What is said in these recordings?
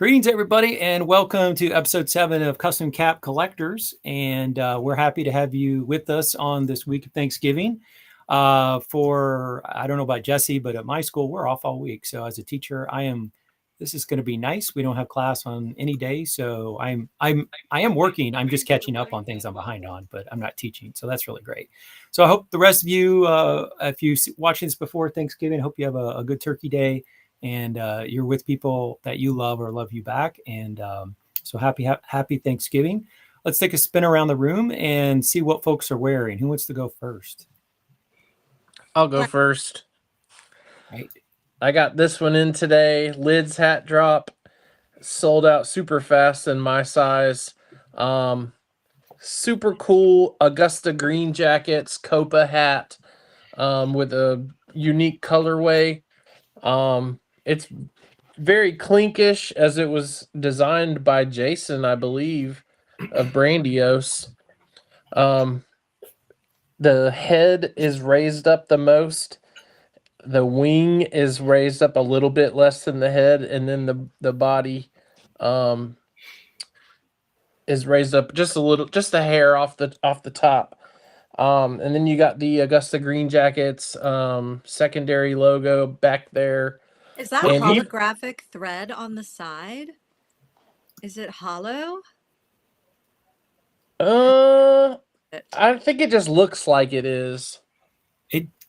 Greetings, everybody, and welcome to episode 7 of Custom Cap Collectors. And we're happy to have you with us on this week of Thanksgiving. I don't know about Jesse, but at my school, we're off all week. So as a teacher, this is going to be nice. We don't have class on any day. So I am working. I'm just catching up on things I'm behind on, but I'm not teaching. So that's really great. So I hope the rest of you, if you watching this before Thanksgiving, I hope you have a good turkey day. And you're with people that you love or love you back. And so happy Thanksgiving. Let's take a spin around the room and see what folks are wearing. Who wants to go first? I'll go first. Right. I got this one in today. Lids hat drop. Sold out super fast in my size. Super cool Augusta green jackets, Copa hat with a unique colorway. It's very clinkish as it was designed by Jason, I believe, of Brandios. The head is raised up the most. The wing is raised up a little bit less than the head, and then the body is raised up just a little, just a hair off the top. And then you got the Augusta green jackets secondary logo back there. Is that And holographic thread on the side? Is it hollow? I think it just looks like it is.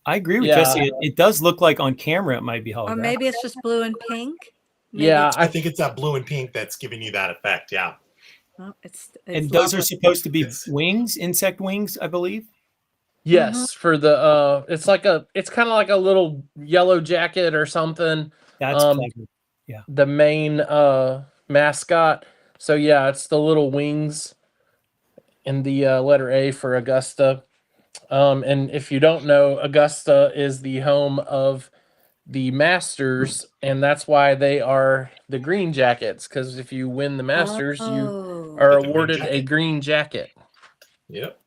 I agree with Jesse. It does look like on camera it might be holographic. Or maybe it's just blue and pink. Maybe I think it's that blue and pink that's giving you that effect. Yeah. Well, it's and those are supposed to be wings, insect wings, I believe. Yes, for the it's kind of like a little yellow jacket or something. That's clever. Yeah. The main mascot. So yeah, it's the little wings and the letter A for Augusta. And if you don't know, Augusta is the home of the Masters, and that's why they are the green jackets. Because if you win the Masters, you are awarded a green jacket. Yep.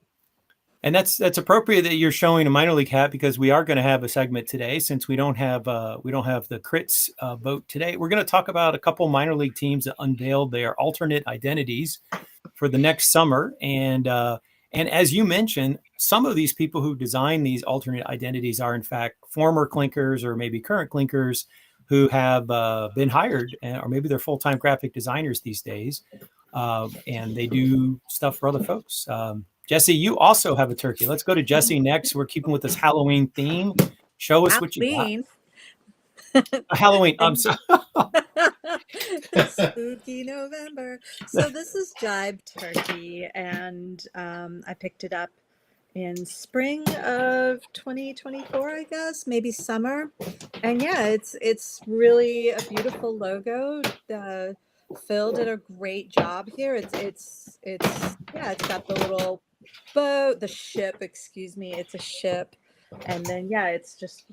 And that's appropriate that you're showing a minor league hat, because we are going to have a segment today. Since we don't have the crits vote today, we're going to talk about a couple minor league teams that unveiled their alternate identities for the next summer. And as you mentioned, some of these people who design these alternate identities are in fact former clinkers or maybe current clinkers who have been hired, or maybe they're full-time graphic designers these days, and they do stuff for other folks. Jesse, you also have a turkey. Let's go to Jesse next. We're keeping with this Halloween theme. Show us what you got. Halloween. I'm sorry. Spooky November. So this is Jibe turkey, and I picked it up in spring of 2024, I guess, maybe summer. And yeah, it's really a beautiful logo. Phil did a great job here. It's got the little boat, the ship, excuse me, it's a ship. And then yeah, it's just,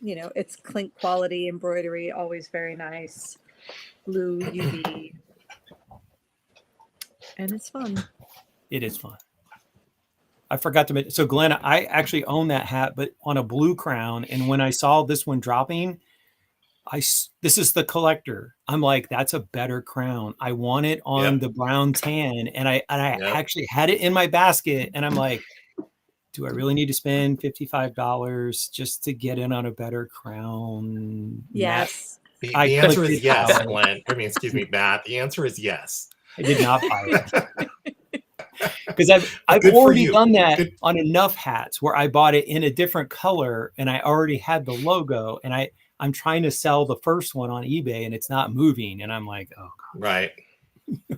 it's clink quality embroidery, always very nice. Blue UV. And it's fun. It is fun. I forgot to mention, so Glenn, I actually own that hat, but on a blue crown. And when I saw this one dropping, this is the collector. I'm like, that's a better crown. I want it on the brown tan. And I actually had it in my basket, and I'm like, do I really need to spend $55 just to get in on a better crown? Yes. The answer is yes, Glenn. Excuse me, Matt. The answer is yes. I did not buy it. Because I've already done that on enough hats where I bought it in a different color and I already had the logo, and I'm trying to sell the first one on eBay and it's not moving. And I'm like, oh, God. Right.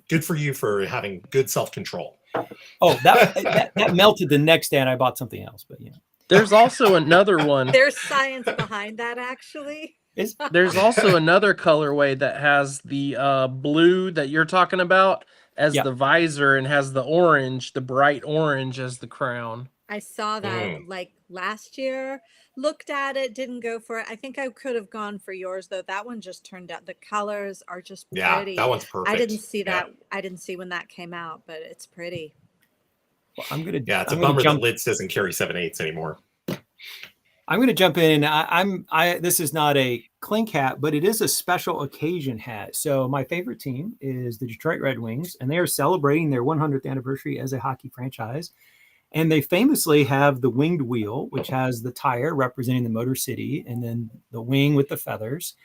Good for you for having good self-control. Oh, that melted the next day and I bought something else. But there's also another one. There's science behind that, actually. There's also another colorway that has the blue that you're talking about as the visor and has the orange, the bright orange as the crown. I saw that like last year, looked at it, didn't go for it. I think I could have gone for yours though. That one just turned out, the colors are just pretty. Yeah, that one's perfect. I didn't see that. I didn't see when that came out, but it's pretty. Well, it's a bummer that Lids doesn't carry 7/8 anymore. I'm going to jump in. This is not a Clink hat, but it is a special occasion hat. So my favorite team is the Detroit Red Wings, and they are celebrating their 100th anniversary as a hockey franchise. And they famously have the winged wheel, which has the tire representing the Motor City, and then the wing with the feathers.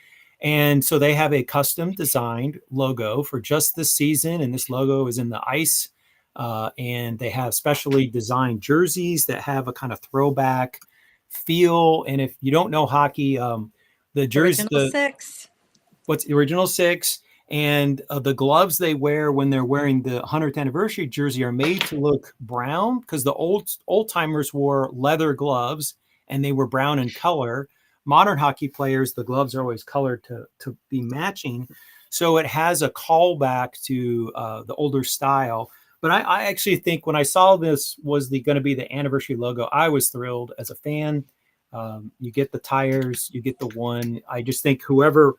And so they have a custom designed logo for just this season. And this logo is in the ice. And they have specially designed jerseys that have a kind of throwback feel. And if you don't know hockey, the jersey, Original 6. what's the original 6, and the gloves they wear when they're wearing the 100th anniversary jersey are made to look brown, because the old timers wore leather gloves and they were brown in color. Modern hockey players, the gloves are always colored to be matching. So it has a callback to the older style. But I actually think when I saw this was going to be the anniversary logo, I was thrilled as a fan. You get the tires, you get the one. I just think whoever,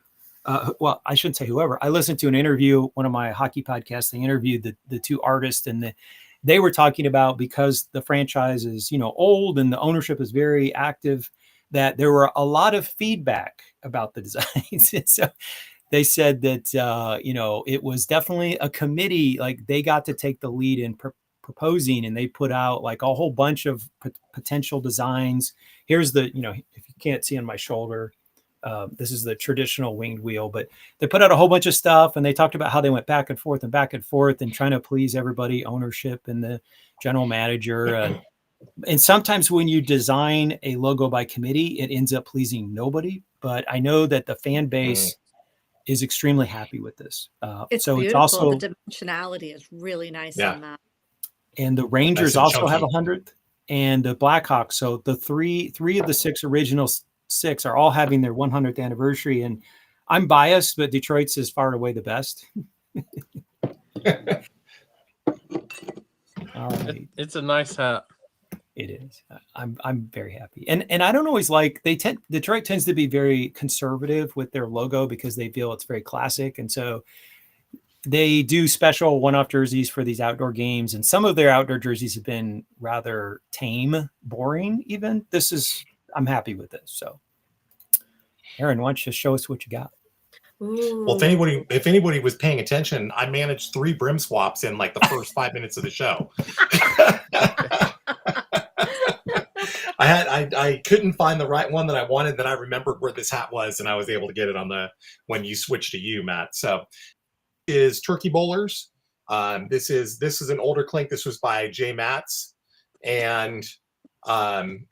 well, I shouldn't say whoever. I listened to an interview, one of my hockey podcasts. They interviewed the two artists, and they were talking about, because the franchise is, old and the ownership is very active, that there were a lot of feedback about the designs. And so they said that, it was definitely a committee, like they got to take the lead in proposing, and they put out like a whole bunch of potential designs. Here's the, if you can't see on my shoulder, this is the traditional winged wheel, but they put out a whole bunch of stuff, and they talked about how they went back and forth and trying to please everybody, ownership and the general manager. And sometimes when you design a logo by committee, it ends up pleasing nobody. But I know that the fan base is extremely happy with this. It's so beautiful. It's also, the dimensionality is really nice Yeah. on that. and the Rangers Nice and also have chunky. 100th, and the Blackhawks. So the three of the 6 original 6 are all having their 100th anniversary. And I'm biased, but Detroit's is far and away the best. All right. It's a nice hat. It is. I'm very happy. And I don't always like, Detroit tends to be very conservative with their logo because they feel it's very classic. And so they do special one-off jerseys for these outdoor games. And some of their outdoor jerseys have been rather tame, boring even. I'm happy with this. So Aaron, why don't you show us what you got? Ooh. Well, if anybody was paying attention, I managed 3 brim swaps in like the first 5 minutes of the show. I couldn't find the right one that I wanted. Then I remembered where this hat was, and I was able to get it when you switched to you, Matt. So is Turkey Bowlers. This is an older clink. This was by Jay Matz, and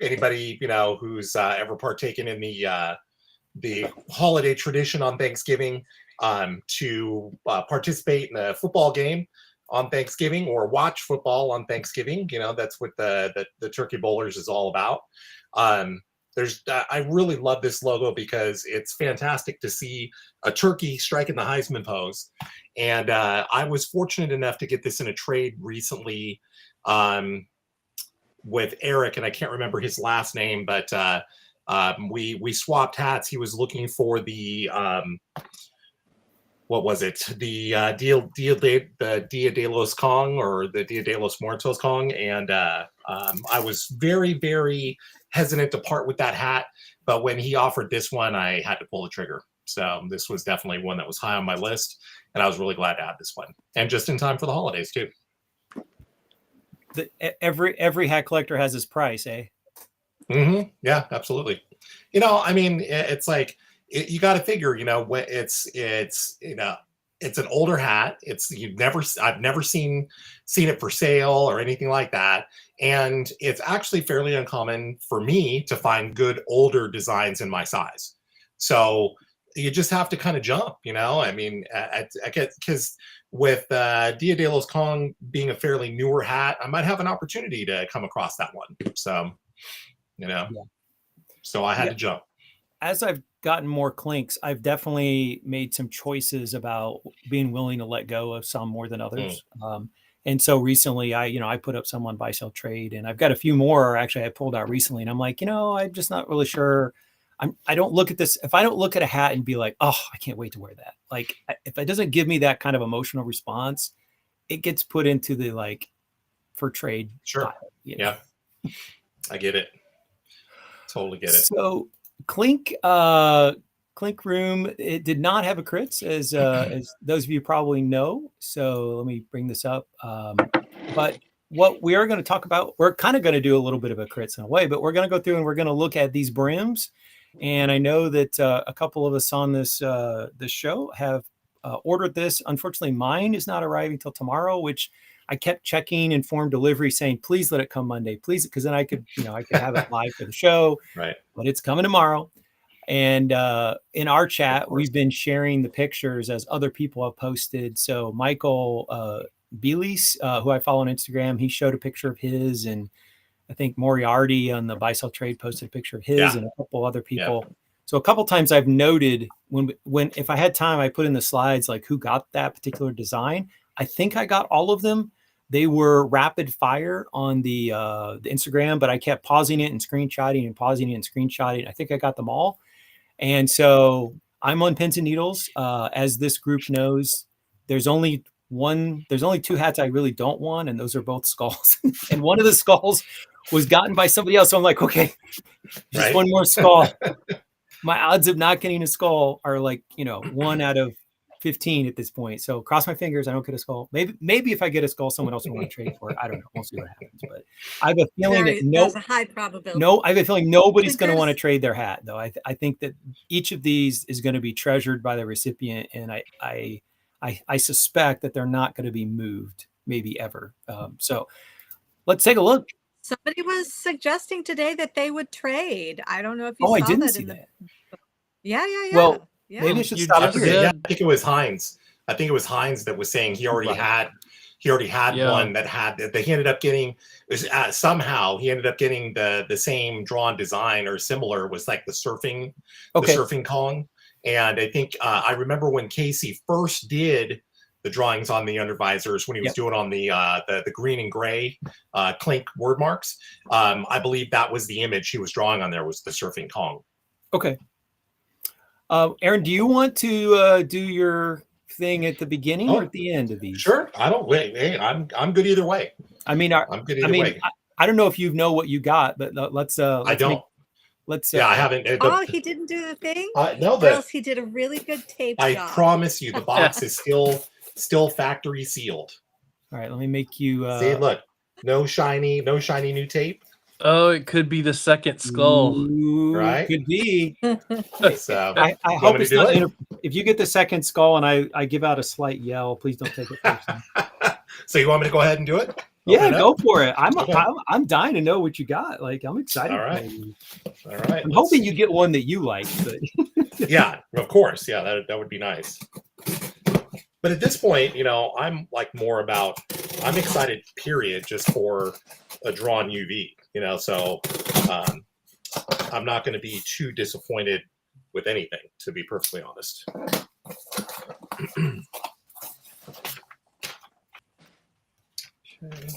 anybody who's ever partaken in the holiday tradition on Thanksgiving to participate in a football game on Thanksgiving or watch football on Thanksgiving. That's what the Turkey Bowlers is all about. I really love this logo because it's fantastic to see a turkey striking the Heisman pose. And I was fortunate enough to get this in a trade recently with Eric, and I can't remember his last name, but we swapped hats. He was looking for the what was it? The Dia de los Kong, or the Dia de los Muertos Kong, and I was very, very hesitant to part with that hat, but when he offered this one, I had to pull the trigger. So this was definitely one that was high on my list, and I was really glad to have this one, and just in time for the holidays too. Every hat collector has his price, eh? Mm-hmm. Yeah, absolutely. It's like you got to figure. It's an older hat. I've never seen it for sale or anything like that, and it's actually fairly uncommon for me to find good older designs in my size. So you just have to kind of jump. I get, because with Dia de los Kong being a fairly newer hat, I might have an opportunity to come across that one. So. So I had to jump. As I've gotten more clinks, I've definitely made some choices about being willing to let go of some more than others. And so recently I put up some on buy sell trade, and I've got a few more actually I pulled out recently, and I'm like, I'm just not really sure. I don't look at this. If I don't look at a hat and be like, oh, I can't wait to wear that. Like, if it doesn't give me that kind of emotional response, it gets put into the for trade. Sure. Pile, Yeah. I get it. Totally get it. So Clink Clink Room, it did not have a crits, as those of you probably know. So let me bring this up. But what we are going to talk about, we're kind of going to do a little bit of a crits in a way, but we're going to go through and we're going to look at these brims. And I know that a couple of us on this show have ordered this. Unfortunately, mine is not arriving till tomorrow, which I kept checking Informed Delivery saying, please let it come Monday, please, because then I could have it live for the show. Right. But it's coming tomorrow. And in our chat, we've been sharing the pictures as other people have posted. So Michael Belis, who I follow on Instagram, he showed a picture of his, and I think Moriarty on the Buy Sell Trade posted a picture of his, and a couple other people. Yeah. So a couple times I've noted when if I had time, I put in the slides like who got that particular design. I think I got all of them. They were rapid fire on the Instagram, but I kept pausing it and screenshotting and pausing it and screenshotting. I think I got them all. And so I'm on Pins and Needles. As this group knows, there's only two hats I really don't want, and those are both skulls. And one of the skulls was gotten by somebody else. So I'm like, okay, just one more skull. My odds of not getting a skull are like, 1 out of 15 at this point. So cross my fingers, I don't get a skull. Maybe if I get a skull, someone else will want to trade for it. I don't know. We'll see what happens. But I have a feeling there's a high probability. I have a feeling nobody's going to want to trade their hat, though. I think that each of these is going to be treasured by the recipient, and I suspect that they're not going to be moved, maybe ever. So let's take a look. Somebody was suggesting today that they would trade. I don't know if you saw I didn't that see that. Yeah. Well, yeah. Maybe I should stop here. Yeah, I think it was Heinz. I think it was Heinz that was saying he already had one that he ended up getting. Somehow he ended up getting the same drawn design or similar, was like the surfing Kong. And I think I remember when Casey first did the drawings on the undervisors, when he was doing on the green and gray Clink word marks. I believe that was the image he was drawing on there, was the surfing Kong. Okay. Aaron, do you want to do your thing at the beginning or at the end of these? Sure. I don't wait. Hey, I'm good either way. I'm good either way. I don't know if you know what you got, but let's I don't. I haven't. He didn't do the thing? No, Girls, he did a really good tape job. I promise you, the box is still factory sealed. All right, let me make you see. Look, no shiny new tape. Oh, it could be the second skull. Ooh, right? Could be. So I hope it's not. If you get the second skull and I give out a slight yell, please don't take it personally. So you want me to go ahead and do it? Yeah, go for it. I'm dying to know what you got. Like, I'm excited. All right. I'm hoping you get one that you like. But yeah, of course. Yeah, that would be nice. But at this point, I'm like more about, I'm excited, period, just for a drawn UV, so I'm not going to be too disappointed with anything, to be perfectly honest. Okay.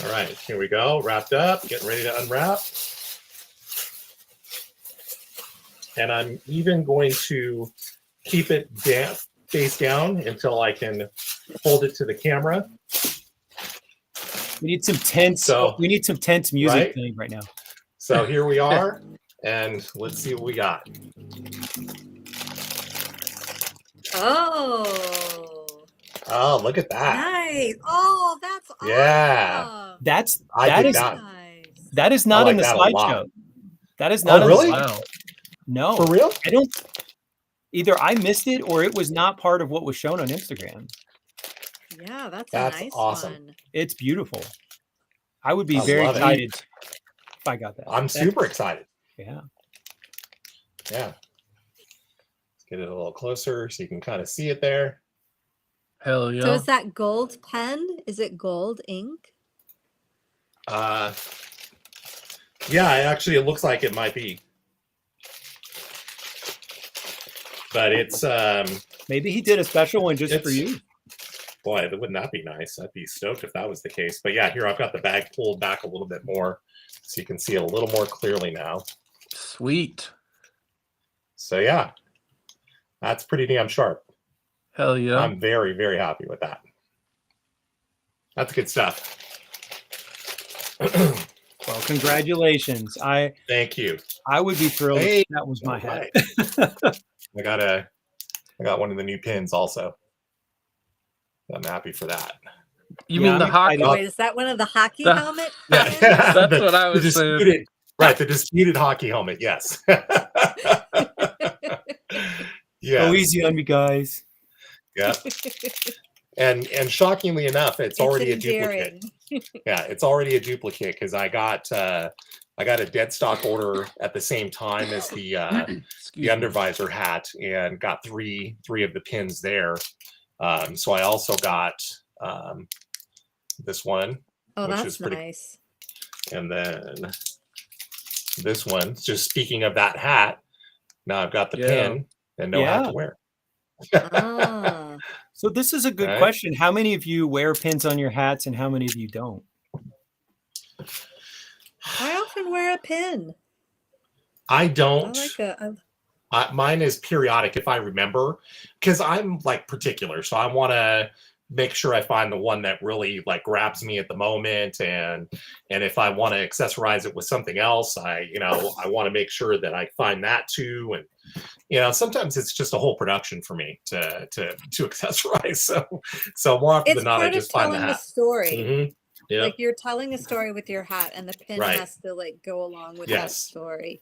All right, here we go. Wrapped up, getting ready to unwrap. And I'm even going to keep it face down until I can hold it to the camera. We need some tense. Music playing right now. So here we are, and let's see what we got. Oh, look at that! Nice. Oh, that's awesome. Yeah. That is not in the slideshow. That is not. Oh, really? No. For real? I don't. Either I missed it or it was not part of what was shown on Instagram. Yeah, that's a nice awesome. One. It's beautiful. I would be very excited if I got that. I'm super excited. Yeah. Yeah. Let's get it a little closer so you can kind of see it there. Hell yeah. So is that gold pen? Is it gold ink? Yeah, it looks like it might be. But it's maybe he did a special one just for you. Boy, wouldn't that be nice? I'd be stoked if that was the case. But yeah, here I've got the bag pulled back a little bit more so you can see it a little more clearly now. Sweet. So yeah, that's pretty damn sharp. Hell yeah. I'm very, very happy with that. That's good stuff. Well, congratulations. Thank you. I would be thrilled Hey, if that was my all hat. right. I got one of the new pins also. I'm happy for that. You Yeah, mean the I'm hockey? excited. Wait, is that one of the hockey The- helmet? Yeah, pins? That's what I was saying. disputed, right? The disputed hockey helmet. Yes. Yeah. Go easy on me, guys. Yeah. And shockingly enough, it's already a endearing. duplicate. Yeah, it's already a duplicate because I got a dead stock order at the same time as the Excuse me. undervisor hat and got three of the pins there. So I also got this one, Oh, which that's is pretty, nice. and then this one. Just speaking of that hat, now I've got the Yeah. pin and know how Yeah. to wear. Ah. So this is a good Right. question. How many of you wear pins on your hats and how many of you don't? I often wear a pin. I I don't. like a. Mine is periodic if I remember, because I'm like particular. So I want to make sure I find the one that really like grabs me at the moment, and if I want to accessorize it with something else, I want to make sure that I find that too. And sometimes it's just a whole production for me to accessorize. So more often It's than not, I part of just find the telling a hat. story. Mhm. Yeah. Like you're telling a story with your hat, and the pin Right. has to like go along with that Yes. story.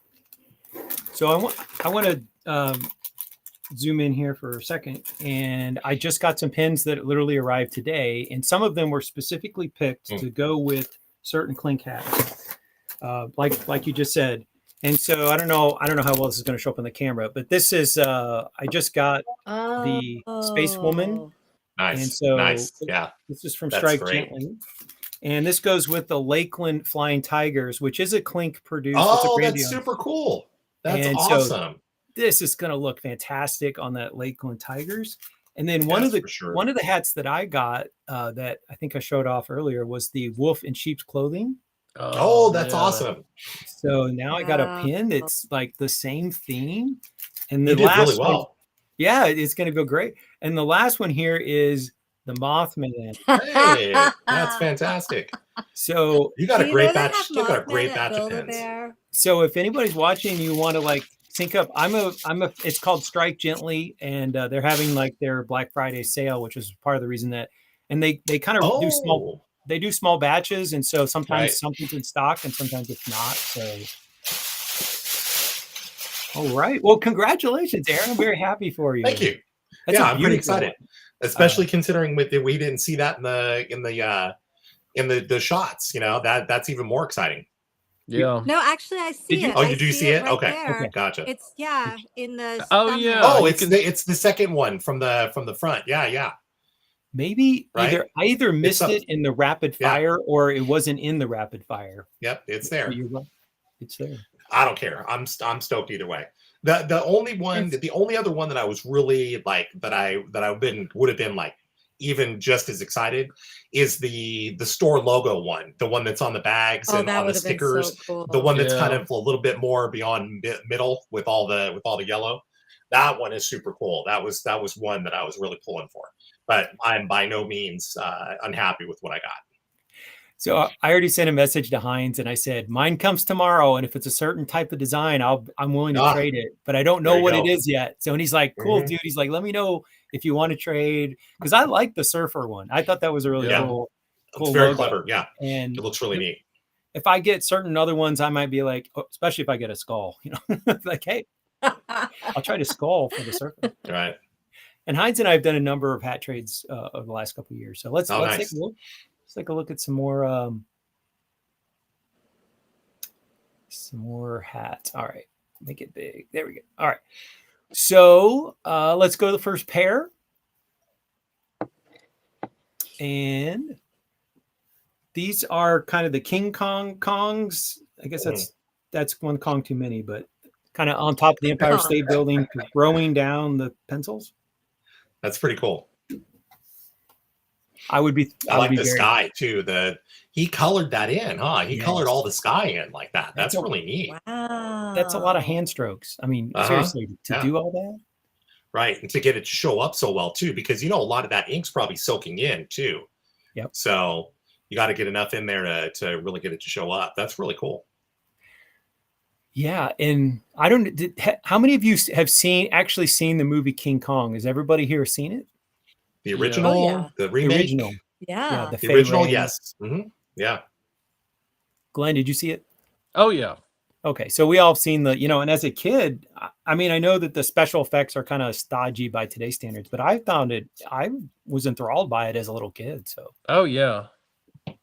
So I want to zoom in here for a second, and I just got some pins that literally arrived today, and some of them were specifically picked to go with certain clink hats, like you just said. And so I don't know how well this is going to show up on the camera, but this is I just got the Space Woman. Oh. Nice. And so nice. Yeah. This is from That's Strike great. Gently. And this goes with the Lakeland Flying Tigers, which is a clink produced. It's a Oh, brand that's new- super cool. That's And so awesome. This is going to look fantastic on that Lakeland Tigers. And then one Yes, of for sure. the hats that I got that I think I showed off earlier was the Wolf in Sheep's Clothing. Oh, that's yeah. awesome. So now I got a Wow. pin that's like the same theme. And You the did last really one, well. yeah, it's going to go great. And the last one here is the Mothman. Hey, that's fantastic. So You got Do a you great know they batch. have You got a Mothman great at batch of pins. Build-A-Bear? So if anybody's watching, you want to like sync up. It's called Strike Gently, and they're having like their Black Friday sale, which is part of the reason that. And they kind of do small. Oh, They do small batches, and so sometimes Right. something's in stock and sometimes it's not. So, all right. Well, congratulations, Aaron. I'm very happy for you. thank you. That's Yeah, a I'm pretty beautiful excited, one. especially considering we didn't see that in the shots. That's even more exciting. Yeah. No, actually, I see Did you- it. Oh, I you do see it? right Okay. there. Okay. Gotcha. It's in the. Oh, thumbnail. yeah. Oh, you it's the second one from the front. Yeah. Maybe Right? I either missed up- it in the rapid Yeah. fire or it wasn't in the rapid fire. Yep, it's But there. you're right. It's there. I don't care. I'm stoked either way. The only one, It's- the only other one that I was really like would have been like even just as excited is the store logo one, the one that's on the bags Oh, and that on the would have been stickers, so cool. the one that's kind Yeah. of a little bit more beyond middle with all the yellow. That one is super cool. That was one that I was really pulling for. But I'm by no means unhappy with what I got. So I already sent a message to Heinz and I said, mine comes tomorrow. And if it's a certain type of design, I'm willing to Ah, trade it, but I don't there know you what go. it is yet. So, and he's like, cool, Mhm. dude. He's like, let me know if you want to trade. Cause I like the surfer one. I thought that was a really Yeah. cool It's very logo. clever. Yeah, And it looks really neat. if I get certain other ones, I might be like, especially if I get a skull, like, hey, I'll try to skull for the surfer. Right. And Heinz and I have done a number of hat trades over the last couple of years. So let's nice. take a look. Let's take a look at some more hats. All right, make it big. There we go. All right. So let's go to the first pair. And these are kind of the King Kong Kongs. I guess that's one Kong too many, but kind of on top of the Empire Kong. State Building, throwing down the pencils. That's pretty cool. I would be I like the very- sky too. He colored that in, huh? He Yes. colored all the sky in like that. That's That's a- really neat. Wow. That's a lot of hand strokes. I mean, Uh-huh. seriously, to Yeah. do all that. Right. And to get it to show up so well too, because a lot of that ink's probably soaking in too. Yep. So, you got to get enough in there to really get it to show up. That's really cool. Yeah, and I don't. How many of you have actually seen the movie King Kong? Has everybody here seen it? The Yeah. original, Oh, yeah. the The remake, original. Yeah. The the original, Fei Ray. yes. Yeah, Glenn, did you see it? Oh yeah. Okay, so we all have seen the, and as a kid, I mean, I know that the special effects are kind of stodgy by today's standards, but I was enthralled by it as a little kid. So, Oh yeah. all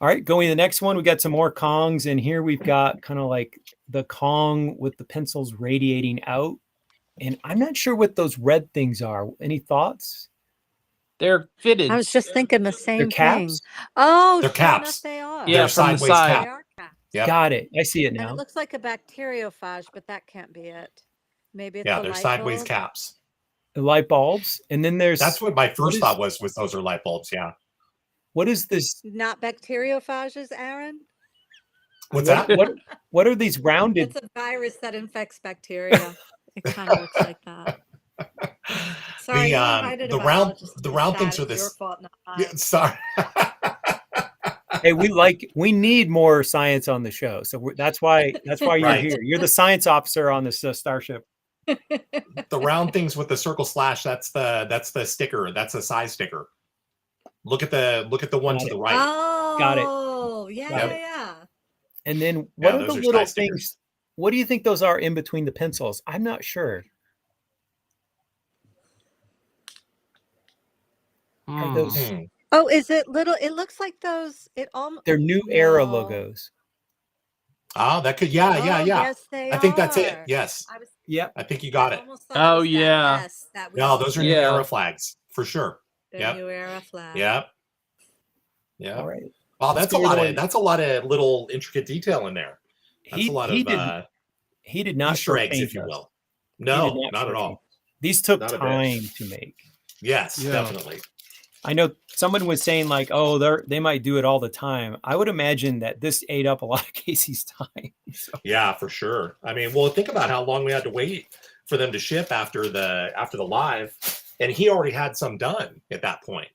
right, going to the next one, we got some more Kongs, and here we've got kind of like the Kong with the pencils radiating out, and I'm not sure what those red things are. Any thoughts? They're fitted. I was just thinking the They're same thing. caps? Oh, They're sure enough, caps. they are. Yeah, they're from the sideways side. They cap. are caps. Yep. Got it. I see it And now. it looks like a bacteriophage, but that can't be it. Maybe it's Yeah, a they're light sideways bulb. caps. The light bulbs, and then there's That's what my first is- thought was those are light bulbs. Yeah. what is this? Not bacteriophages, Aaron. What's What, that? what are these rounded? It's a virus that infects bacteria. It kind of looks like that. Sorry, you invited a biologist to the be round sad. things are It's your this. fault, not mine. Yeah, sorry. Hey, we need more science on the show, so that's why you're Right. here. You're the science officer on this starship. The round things with the circle slash, that's the sticker. That's a size sticker. Look at the one Got to it. the right. Oh, Got it. yeah, Got yeah, it. yeah. And then what Yeah, are the those are little size stickers. things? What do you think those are in between the pencils? I'm not sure. Are those? Hmm. Oh, is it little? It looks like those. It almost. They're New Era No. logos. Ah, that could. Yeah. Yes, they I think that's it. are. Yes, I was. Yep. I think you got I it. almost thought Oh, it was that yeah. S that we No, those are New Yeah. Era flags for sure. the Yep. New Era flag. Yep. Yeah. All right. Wow, Let's that's a go to the lot one- of little intricate detail in there. That's a lot of He did not Easter eggs, shortchange if you us. will. He No, did not at shortchange all. us. These took Not a bit. time to make. Yes, Yeah. definitely. I know someone was saying like, oh, they might do it all the time. I would imagine that this ate up a lot of Casey's time. So, Yeah, for sure. I mean, well, think about how long we had to wait for them to ship after the live, and he already had some done at that point.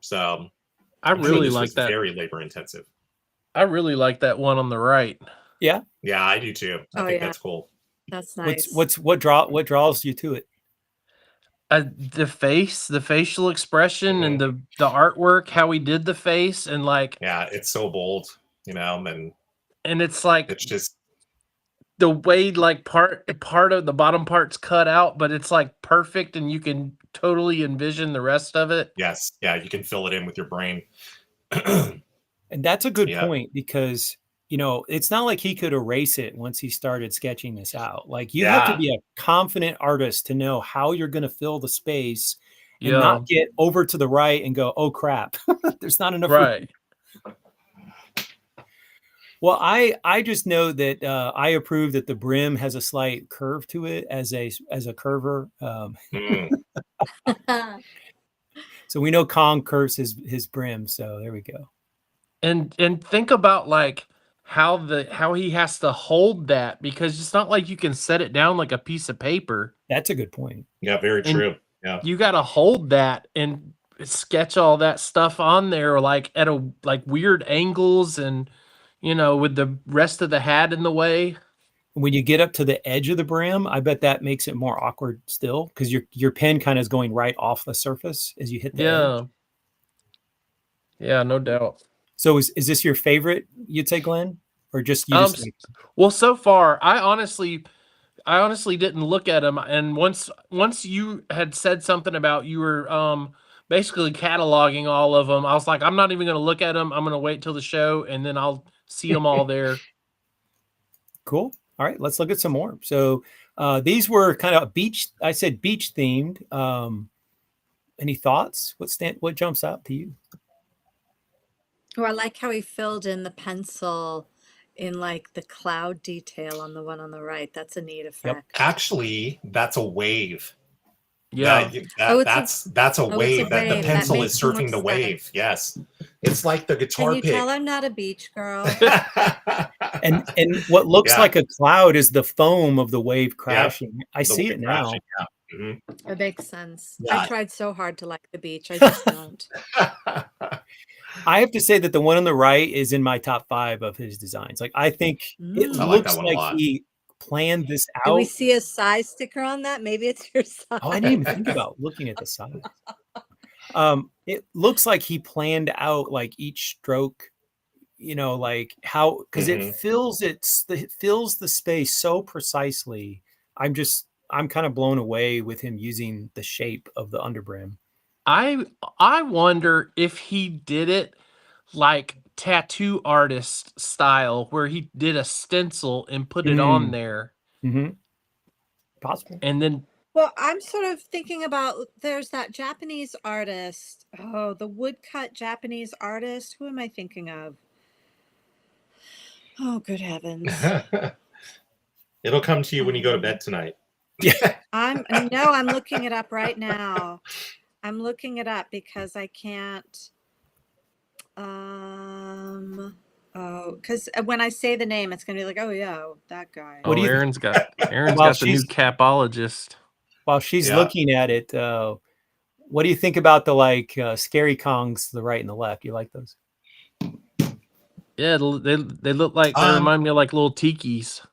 So I I'm sure really this like was that. Very labor intensive. I really like that one on the right. Yeah, I do too. I Oh, think yeah. that's cool. That's nice. what draws you to it? The face, the facial expression, and the artwork, how he did the face, and like, Yeah, it's so bold, and it's like it's just the way like part of the bottom part's cut out, but it's like perfect, and you can totally envision the rest of it. yes, yeah, you can fill it in with your brain. And that's a good Yeah. point because it's not like he could erase it once he started sketching this out. Like you have to Yeah. be a confident artist to know how you're going to fill the space and Yeah, not get over to the right and go, oh crap, there's not enough room. right. Well, I just know that I approve that the brim has a slight curve to it as a curver. Mm. So we know Kong curves his brim. So there we go. And think about like how he has to hold that, because it's not like you can set it down like a piece of paper. That's a good point. Yeah, very And- true. Yeah. You got to hold that and sketch all that stuff on there like at a like weird angles, and with the rest of the hat in the way. When you get up to the edge of the brim, I bet that makes it more awkward still because your pen kind of is going right off the surface as you hit the edge. Yeah, no doubt. So is this your favorite, you'd say, Glenn? Or just you just like, Well, so far, I honestly didn't look at them, and once you had said something about you were basically cataloging all of them, I was like, I'm not even going to look at them. I'm going to wait till the show, and then I'll see them all there. cool. All right, let's look at some more. So these were kind of beach themed. Any thoughts? What jumps out to you? Oh, I like how he filled in the pencil in like the cloud detail on the one on the right. That's a neat effect. Actually, that's a wave. Yeah, That's a it's a wave. That the wave. That pencil is makes more surfing the sense. wave. Yes, it's like the guitar Can you pick. tell I'm not a beach girl? And what looks Yeah. like a cloud is the foam of the wave crashing. I The see wave it now. crashing, yeah. Mhm. It makes sense. Yeah. I tried so hard to like the beach. I just don't. I have to say that the one on the right is in my top 5 of his designs. Like, I think it Mm. I like that looks one a like lot. he planned this Do we out. see a size sticker on that? Maybe it's your size. Oh, I didn't even think about looking at the size. It looks like he planned out like each stroke, like how, because it Mhm. fills the space so precisely. I'm kind of blown away with him using the shape of the underbrim. I wonder if he did it like tattoo artist style, where he did a stencil and put it on there, Mm-hmm. Possible. and then Well, I'm sort of thinking about there's that Japanese artist. Oh, the woodcut Japanese artist. Who am I thinking of? Oh, good heavens. It'll come to you when you go to bed tonight. I'm looking it up right now. I'm looking it up because I can't. Because when I say the name, it's gonna be like, oh yeah, that guy. What do you think? Aaron's got While the new she's- capologist. While she's Yeah. looking at it, what do you think about the scary Kongs, the right and the left? You like those? Yeah, they look like they remind me of like little tikis.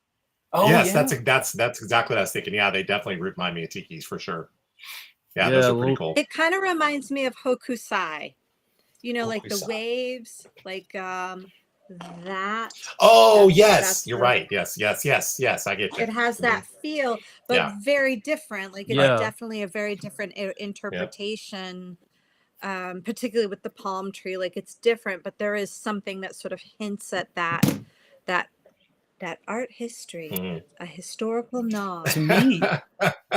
Oh, yes, yeah. that's exactly what I was thinking. Yeah, they definitely remind me of tikis for sure. Yeah, Yeah, those are little- pretty cool. It kind of reminds me of Hokusai. Like the Hokusai. waves, like that. Oh That's- yes, that's you're the- right. Yes, I get you. It has that feel, but Yeah. very different. Like it's Yeah. definitely a very different interpretation. Particularly with the palm tree, like it's different, but there is something that sort of hints at that art history, Mhm. a historical nod. To me,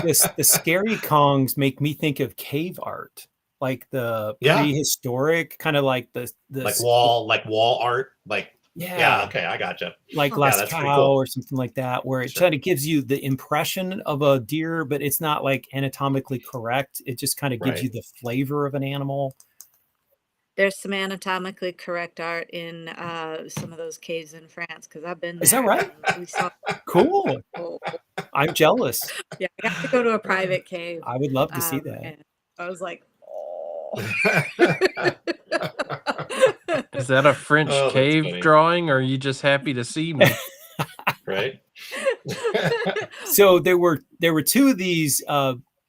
the scary Kongs make me think of cave art, like the Yeah. prehistoric kind of like the like wall art. Like yeah, okay, I gotcha. like Yeah, Last that's pretty Cow cool. or something like that, where it Sure. kind of gives you the impression of a deer, but it's not like anatomically correct. It just kind of gives Right. you the flavor of an animal. There's some anatomically correct art in some of those caves in France because I've been there. Is that right? and we saw. Cool. Oh, I'm jealous. yeah, I got to go to a private cave. I would love to see that. And I was like, oh. Is that a French Oh, that's cave funny. drawing, or are you just happy to see me? Right? So there were 2 of these,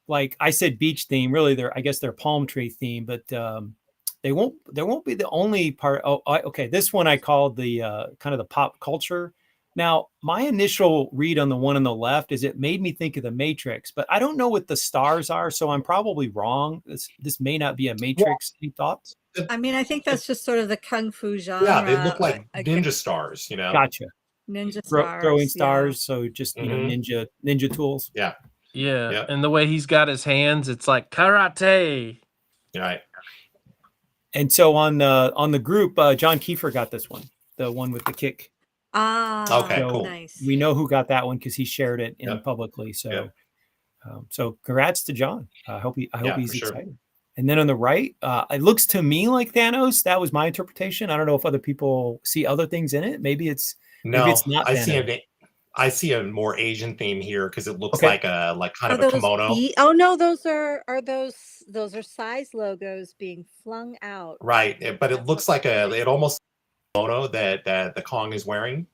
like I said, beach theme. Really, I guess they're palm tree theme, but there won't be the only part. Okay. This one I called the kind of the pop culture. Now, my initial read on the one on the left is it made me think of the Matrix, but I don't know what the stars are, so I'm probably wrong. This may not be a Matrix. Any thoughts? I mean, I think that's just sort of the kung fu genre. Yeah, they look like again, ninja stars, Gotcha. ninja stars. Throwing yeah. stars, so just ninja tools. Yeah, Yep. and the way he's got his hands, it's like karate. Right. And so on the group, John Kiefer got this one, the one with the kick. Ah, Okay, cool. Nice. We know who got that one because he shared it Yep. publicly. So, Yep. So congrats to John. I hope Yeah, he's for sure. excited. And then on the right, it looks to me like Thanos. That was my interpretation. I don't know if other people see other things in it. Maybe it's No, it's not I see a more Asian theme here because it looks Okay. like kind Are of a those kimono. oh no, those are size logos being flung out. Right. But it looks like it almost kimono that the Kong is wearing.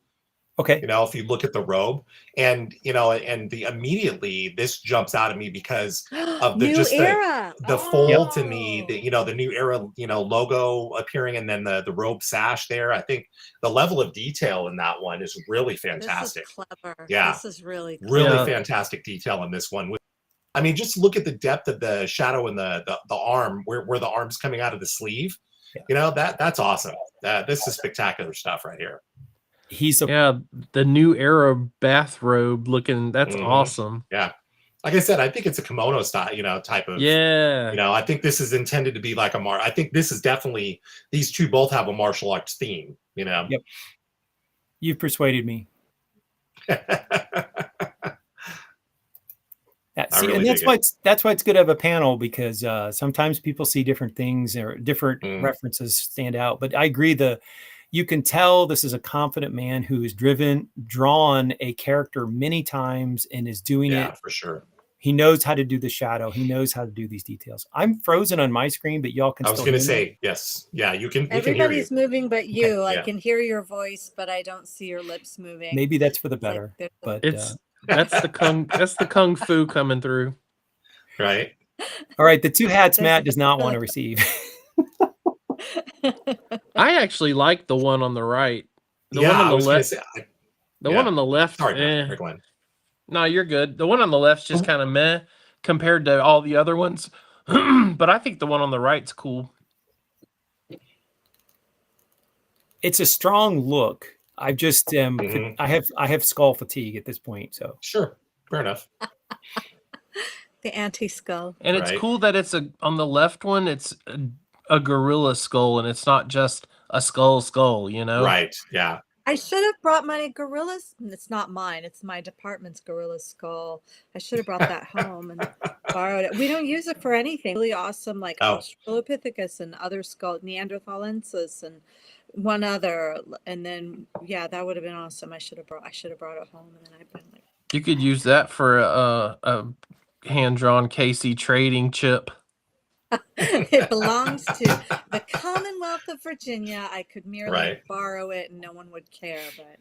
okay. If you look at the robe, and immediately this jumps out at me because of New era. the fold to me, Oh. the new era, logo appearing, and then the robe sash there. I think the level of detail in that one is really fantastic. This is clever. Yeah. This is really clever. Really Yeah. fantastic detail in this one. I mean, just look at the depth of the shadow in the arm, where the arm's coming out of the sleeve. Yeah. That's awesome. This is spectacular stuff right here. He's Yeah, the new era bathrobe looking. That's Mhm. awesome. Like I said, I think it's a kimono style, type of. Yeah. I think this is intended to be like I think this is definitely, these two both have a martial arts theme. Yep. You've persuaded me. I really and that's dig why that's why it's good to have a panel, because sometimes people see different things or different Mm. references stand out. But I agree, you can tell this is a confident man who has drawn a character many times and is doing Yeah, it for sure. He knows how to do the shadow. He knows how to do these details. I'm frozen on my screen, but y'all can I was still going to hear me? say, yes. Yeah, you can hear you. Everybody's moving but you. I yeah. can hear your voice, but I don't see your lips moving. Maybe that's for the It's like better. there's a- But That's the kung fu coming through. Right. all right, the 2 hats There's Matt a does not want to facility. receive. I actually like the one on the right. The yeah, one on I the was going to left. say, The yeah. one on the left. sorry, eh. Matt, Glenn. No, you're good. The one on the left's just kind of meh compared to all the other ones. But I think the one on the right's cool. It's a strong look. I just Mhm. I have skull fatigue at this point. So Sure. Fair enough. The anti-skull. And it's Right. cool that it's on the left one, it's a gorilla skull and it's not just a skull, you know? Right. Yeah. I should have brought my gorillas. It's not mine. It's my department's gorilla skull. I should have brought that home and borrowed it. We don't use it for anything. Really awesome, like Oh. Australopithecus and other skull, Neanderthalensis and one other. And then yeah, that would have been awesome. I should have brought it home, and then I've been like, You could use that for a hand-drawn Casey trading chip. it belongs to the Commonwealth of Virginia. I could merely Right. borrow it and no one would care, but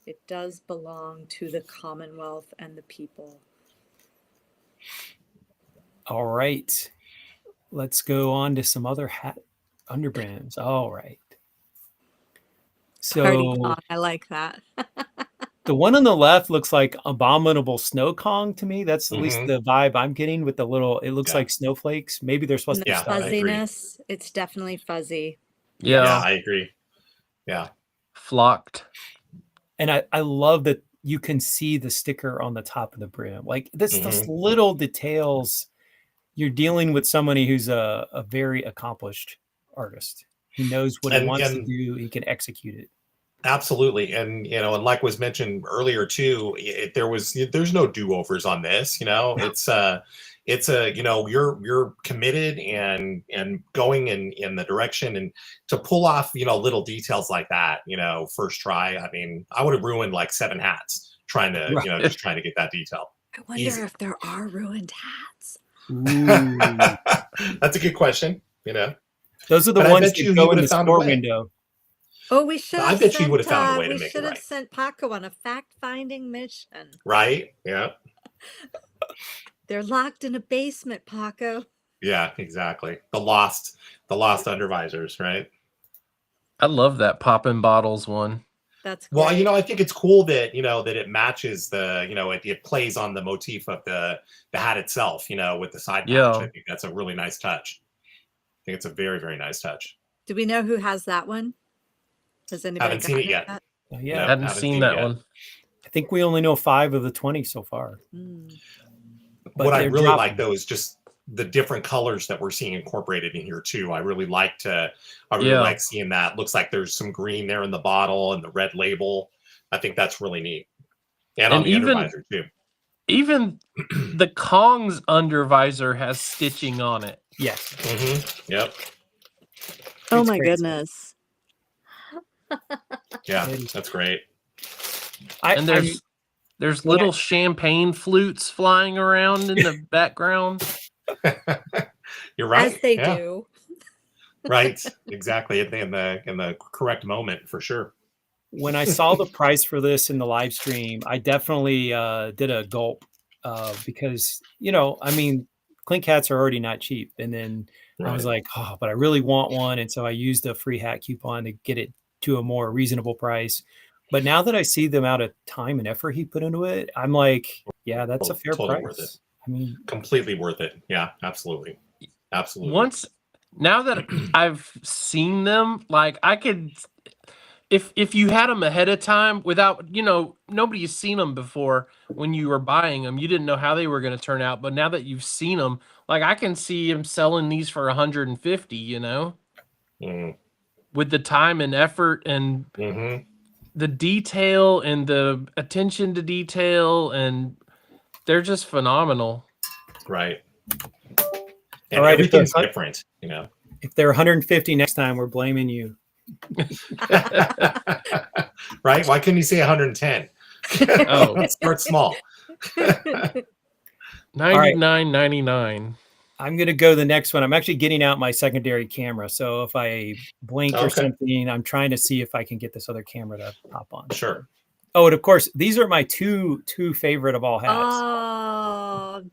it does belong to the Commonwealth and the people. all right, let's go on to some other hat underbrands. All right. Party So Kong, I like that. the one on the left looks like Abominable Snow Kong to me. That's at least Mhm. the vibe I'm getting with the little. It looks Yeah. like snowflakes. Maybe they're supposed And to the be Yeah, I stars. agree. fuzziness, it's definitely fuzzy. Yeah, Yeah, I agree. Yeah. flocked. And I love that you can see the sticker on the top of the brim. Like this, those Mhm. little details. You're dealing with somebody who's a very accomplished artist. He knows what he And- wants to and- do. He can execute it. Absolutely. And, and like was mentioned earlier too, there's no do-overs on this, it's you're committed and going in the direction, and to pull off, little details like that, first try. I mean, I would have ruined like 7 hats trying to, Right. just trying to get that detail. I wonder Easy. if there are ruined hats. Ooh. That's a good question, Those are the But I ones bet you that he go in would've the found a store way. window. Oh, we should. I bet you would have found a way to We make it should have right. sent Paco on a fact-finding mission. Right? Yeah. They're locked in a basement, Paco. Yeah, exactly. The lost undervisors, right? I love that poppin' bottles one. That's Well, great. I think it's cool that that it matches the it plays on the motif of the hat itself, with the side patch. Yeah. I think that's a really nice touch. I think it's a very, very nice touch. Do we know who has that one? Has anybody Haven't seen it gotten yet. that? Yeah, No. Hadn't haven't seen seen that yet. one. I think we only know 5 of the 20 so far. Mm. But What I they're really dropping. like though is just the different colors that we're seeing incorporated in here too. I really like Yeah. like seeing that. Looks like there's some green there in the bottle and the red label. I think that's really neat. And on And the even- undervisor too. Even the Kong's undervisor has stitching on it. Yes. Yep. Oh It's my great. goodness. Yeah, It is. that's great. And there's little champagne flutes flying around in the background. You're right. As they Yeah. do. Right, exactly. In the correct moment, for sure. When I saw the price for this in the live stream, I definitely did a gulp because, I mean, clink hats are already not cheap. And then I was like, oh, but I really want one. And so I used a free hat coupon to get it to a more reasonable price. But now that I see the amount of time and effort he put into it, I'm like, yeah, that's a fair Totally price. worth it. I mean, Completely worth it. Yeah, absolutely. Absolutely. Now that I've seen them, like I could, if you had them ahead of time without, nobody's seen them before when you were buying them, you didn't know how they were going to turn out. But now that you've seen them, like I can see him selling these for 150, Mm, with the time and effort and hmm the detail and the attention to detail, and they're just phenomenal. Right. And All right, if everything's they're- different, if they're 150 next time, we're blaming you. Right? Why couldn't you say 110? Oh. Start small. $99.99. I'm going to go to the next one. I'm actually getting out my secondary camera. So if I blink or Okay. something, I'm trying to see if I can get this other camera to pop on. Sure. Oh, and of course, these are my two favorite of all hats. Oh,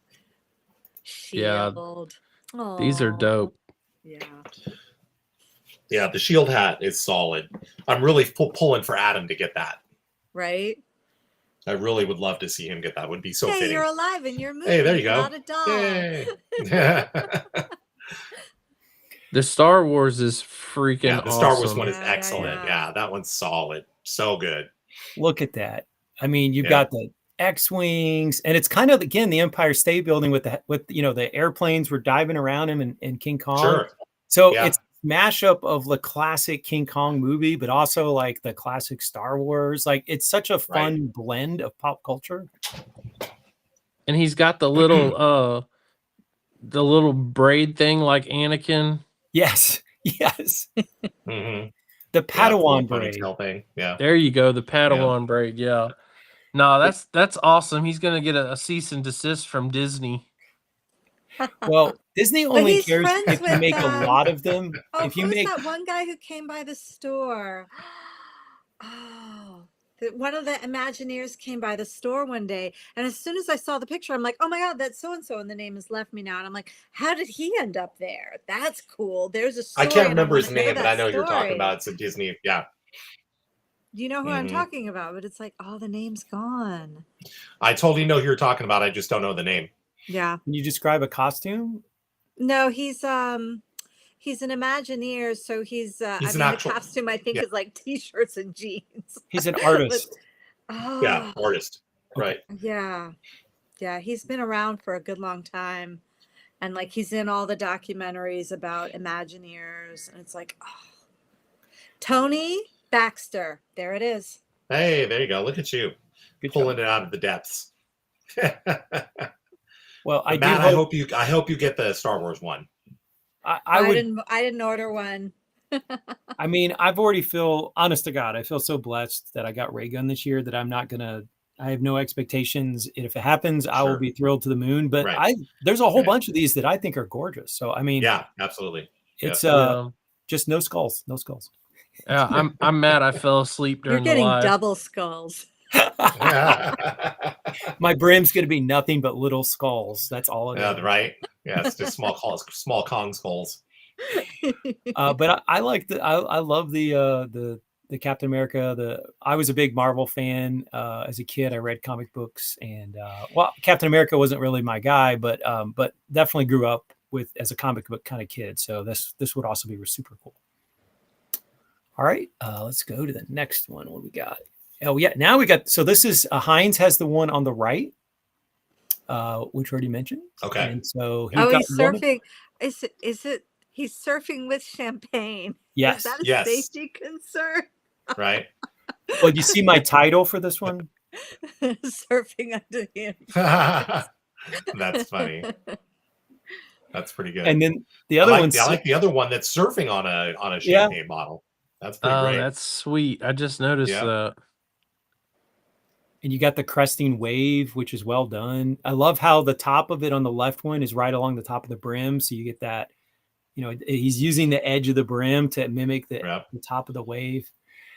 Yeah. shield. These are Aw. dope. Yeah. Yeah, the shield hat is solid. I'm really pulling for Adam to get that. Right? I really would love to see him get that. Would be so Hey, fitting. you're alive in your movie. Hey, there you go. Without a doll. Yay. The Star Wars is freaking Yeah, the Star Wars awesome. one is Yeah, yeah, excellent. yeah. Yeah, that one's solid. So good. Look at that. I mean, you've Yeah. got the X-wings, and it's kind of again the Empire State Building with the airplanes were diving around him and King Kong. Sure. So Yeah. it's a mashup of the classic King Kong movie, but also like the classic Star Wars. Like it's such a fun blend of pop culture. And he's got the little braid thing like Anakin. Yes, yes. Mm-hmm. The Padawan yeah, braid. ponytail thing. Yeah. There you go, the Padawan braid. Yeah. No, that's awesome. He's gonna get a cease and desist from Disney. Well, Disney only he's cares friends if you with make a them. lot of them. Oh, If you who's make that one guy who came by the store? One of the Imagineers came by the store one day, and as soon as I saw the picture, I'm like, "Oh my God, that's so and so!" And the name has left me now, and I'm like, "How did he end up there? That's cool." There's a story. I can't and remember his wanna hear name, but I that know who you're talking story. about. It's a Disney. Yeah. You know who I'm Mhm. talking about, but it's like, oh, the name's gone. I totally know who you're talking about. I just don't know the name. Yeah. Can you describe a costume? No, he's an Imagineer, so he's He's I an mean the actual- costume I think yeah. is like t-shirts and jeans. He's an But- artist. oh Yeah, artist. Right. yeah. Yeah, he's been around for a good long time. And like he's in all the documentaries about Imagineers, and it's like, oh. Tony Baxter. There it is. Hey, there you go. Look at you Good pulling job. it out of the depths. Well, I Matt, do I hope you get the Star Wars one. I would. I didn't order one. I mean, I've already feel honest to God, I feel so blessed that I got Ray Gun this year that I'm not gonna. I have no expectations. If it happens, I will Sure. be thrilled to the moon. But Right. there's a whole Right. bunch of these that I think are gorgeous. So I mean, Yeah, absolutely. it's Yeah. just no skulls, no skulls. Yeah, I'm mad I fell asleep You're during the getting live. double skulls. My brim's gonna be nothing but little skulls. That's all it is. Yeah, right. Yeah, it's just small Kong skulls. But I like I love the Captain America. I was a big Marvel fan as a kid. I read comic books, and well, Captain America wasn't really my guy, but definitely grew up with as a comic book kind of kid. So this would also be super cool. All right, let's go to the next one. What we got? Oh yeah, now we got. So this is Heinz has the one on the right, which we already mentioned. Okay. And so Oh, got he's one- surfing. Is it? He's surfing with champagne. Yes. Is that a Yes. safety concern? Right. Well, do you see my title for this one? Surfing under him. That's funny. That's pretty good. And then the I other like, one's I like the other one that's surfing on a Yeah. champagne bottle. That's pretty Oh, great. that's sweet. I just noticed Yeah. that. and you got the cresting wave, which is well done. I love how the top of it on the left one is right along the top of the brim. So you get that, he's using the edge of the brim to mimic the Yep. top of the wave.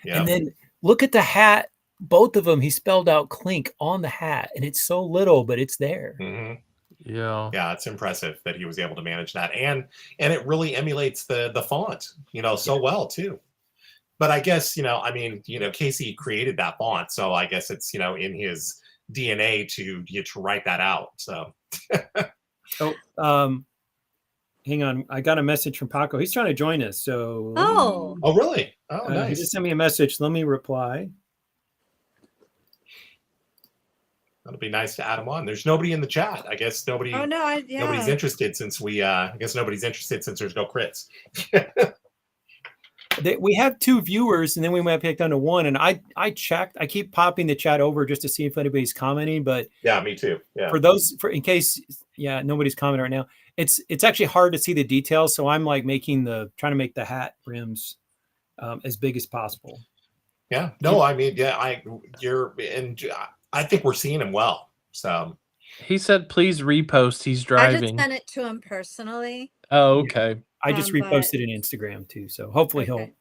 Yeah. And then look at the hat. Both of them, he spelled out Clink on the hat. And it's so little, but it's there. Mhm. Yeah. Yeah, it's impressive that he was able to manage that, and it really emulates the font, so well too. But I guess I mean, Casey created that font, so I guess it's in his DNA to write that out. So Hang on. I got a message from Paco. He's trying to join us. So Oh. oh really? Oh he nice. just sent me a message. Let me reply. That'll be nice to add him on. There's nobody in the chat. I guess Oh no! nobody's Yeah. interested since I guess nobody's interested since there's no crits. We have 2 viewers, and then we might pick down to 1. And I checked. I keep popping the chat over just to see if anybody's commenting. But Yeah, me too. Yeah. in case, nobody's commenting right now. It's actually hard to see the details. So I'm like trying to make the hat rims as big as possible. Yeah. No, I mean, I think we're seeing him well. So He said, "Please repost." He's I just driving. sent it to him personally. Oh, okay. I just But reposted in Instagram too, so hopefully okay.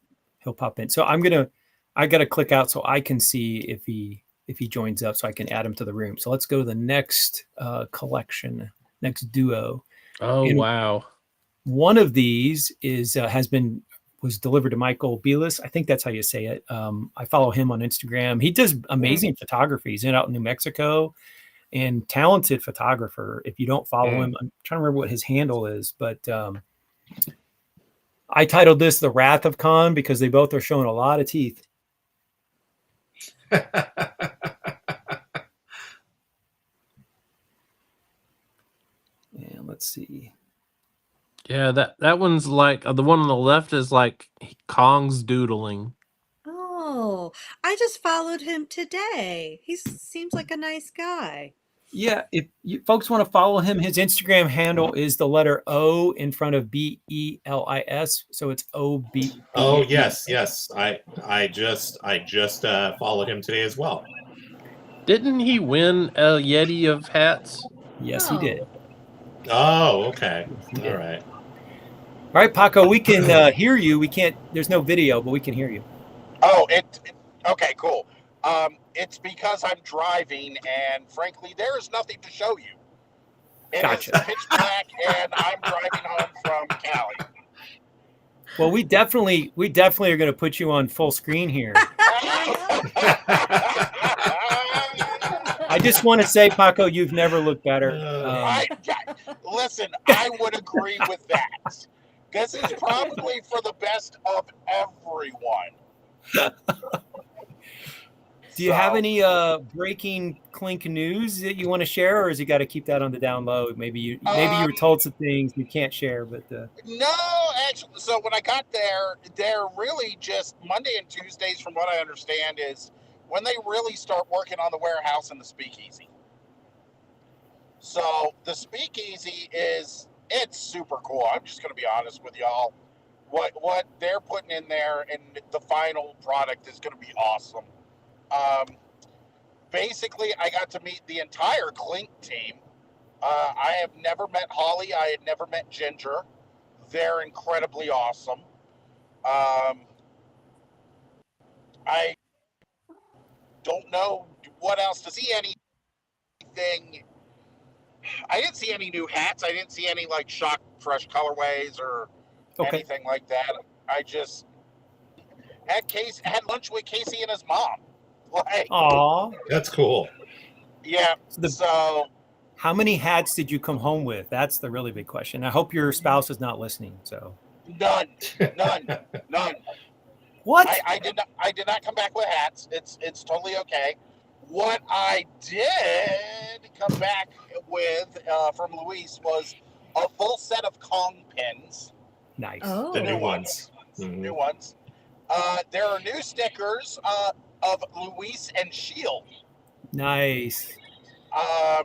he'll pop in. So I gotta click out so I can see if he joins up, so I can add him to the room. So let's go to the next collection, next duo. Oh, And wow. one of these is was delivered to Michael Belis. I think that's how you say it. I follow him on Instagram. He does amazing photography. He's out in New Mexico, and talented photographer. If you don't follow him, I'm trying to remember what his handle is, but I titled this "The Wrath of Khan" because they both are showing a lot of teeth. And let's see. Yeah, that one's like the one on the left is like Kong's doodling. Oh, I just followed him today. He seems like a nice guy. Yeah, if you folks want to follow him, his Instagram handle is the letter O in front of BELIS, so it's OB. Oh yes. I just followed him today as well. Didn't he win a Yeti of hats? Yes, he did. Oh, okay. He did. All right. All right, Paco, we can hear you. We can't. There's no video, but we can hear you. Oh, okay, cool. It's because I'm driving, and frankly, there is nothing to show you. It Gotcha. is pitch black, and I'm driving home from Cali. Well, we definitely are going to put you on full screen here. I just want to say, Paco, you've never looked better. Listen, I would agree with that. This is probably for the best of everyone. Do you have any breaking Clink news that you want to share, or has you got to keep that on the down low? Maybe you were told some things you can't share, but no, actually. So when I got there, they're really just Monday and Tuesdays, from what I understand, is when they really start working on the warehouse and the speakeasy. So the speakeasy it's super cool. I'm just going to be honest with y'all. What they're putting in there and the final product is going to be awesome. Basically, I got to meet the entire Clink team. I have never met Holly. I had never met Ginger. They're incredibly awesome. I don't know what else to see anything. I didn't see any new hats. I didn't see any like shock fresh colorways or anything like that. I just had lunch with Casey and his mom. Like, aw, that's cool. Yeah. So how many hats did you come home with? That's the really big question. I hope your spouse is not listening. So none. What? I did not come back with hats. It's totally okay. What I did come back with from Luis was a full set of Kong pins. Nice. Oh. The new ones. Mm-hmm. New ones. There are new stickers of Luis and Shield. Nice. I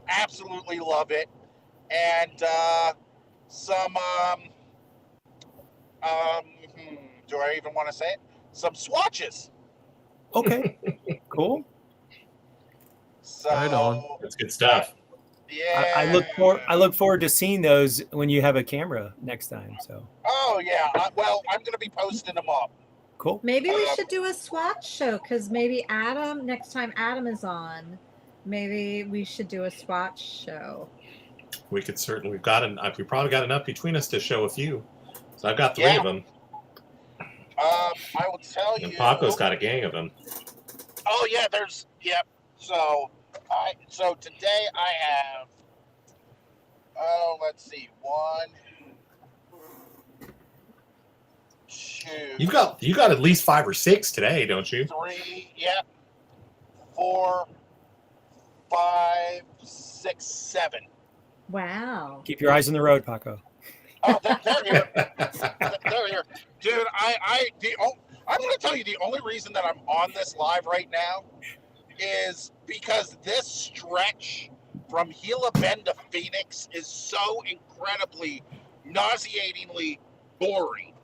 absolutely love it. And some do I even want to say it? Some swatches. Okay. Cool. So Right on. That's good stuff. Yeah. I look forward to seeing those when you have a camera next time. So. Oh yeah. Well, I'm going to be posting them up. Cool. Maybe we should do a swatch show because maybe next time Adam is on, maybe we should do a swatch show. We could certainly. We probably got enough between us to show a few. So I've got 3 of them. I will tell you. And Paco's got a gang of them. Oh yeah, yep. So today I have. Oh, let's see. 1, 2. You got at least 5 or 6 today, don't you? 3. Yep. 4, 5, 6, 7. Wow. Keep your eyes on the road, Paco. Oh, they're here. They're here, dude. I'm going to tell you the only reason that I'm on this live right now is because this stretch from Gila Bend to Phoenix is so incredibly, nauseatingly boring.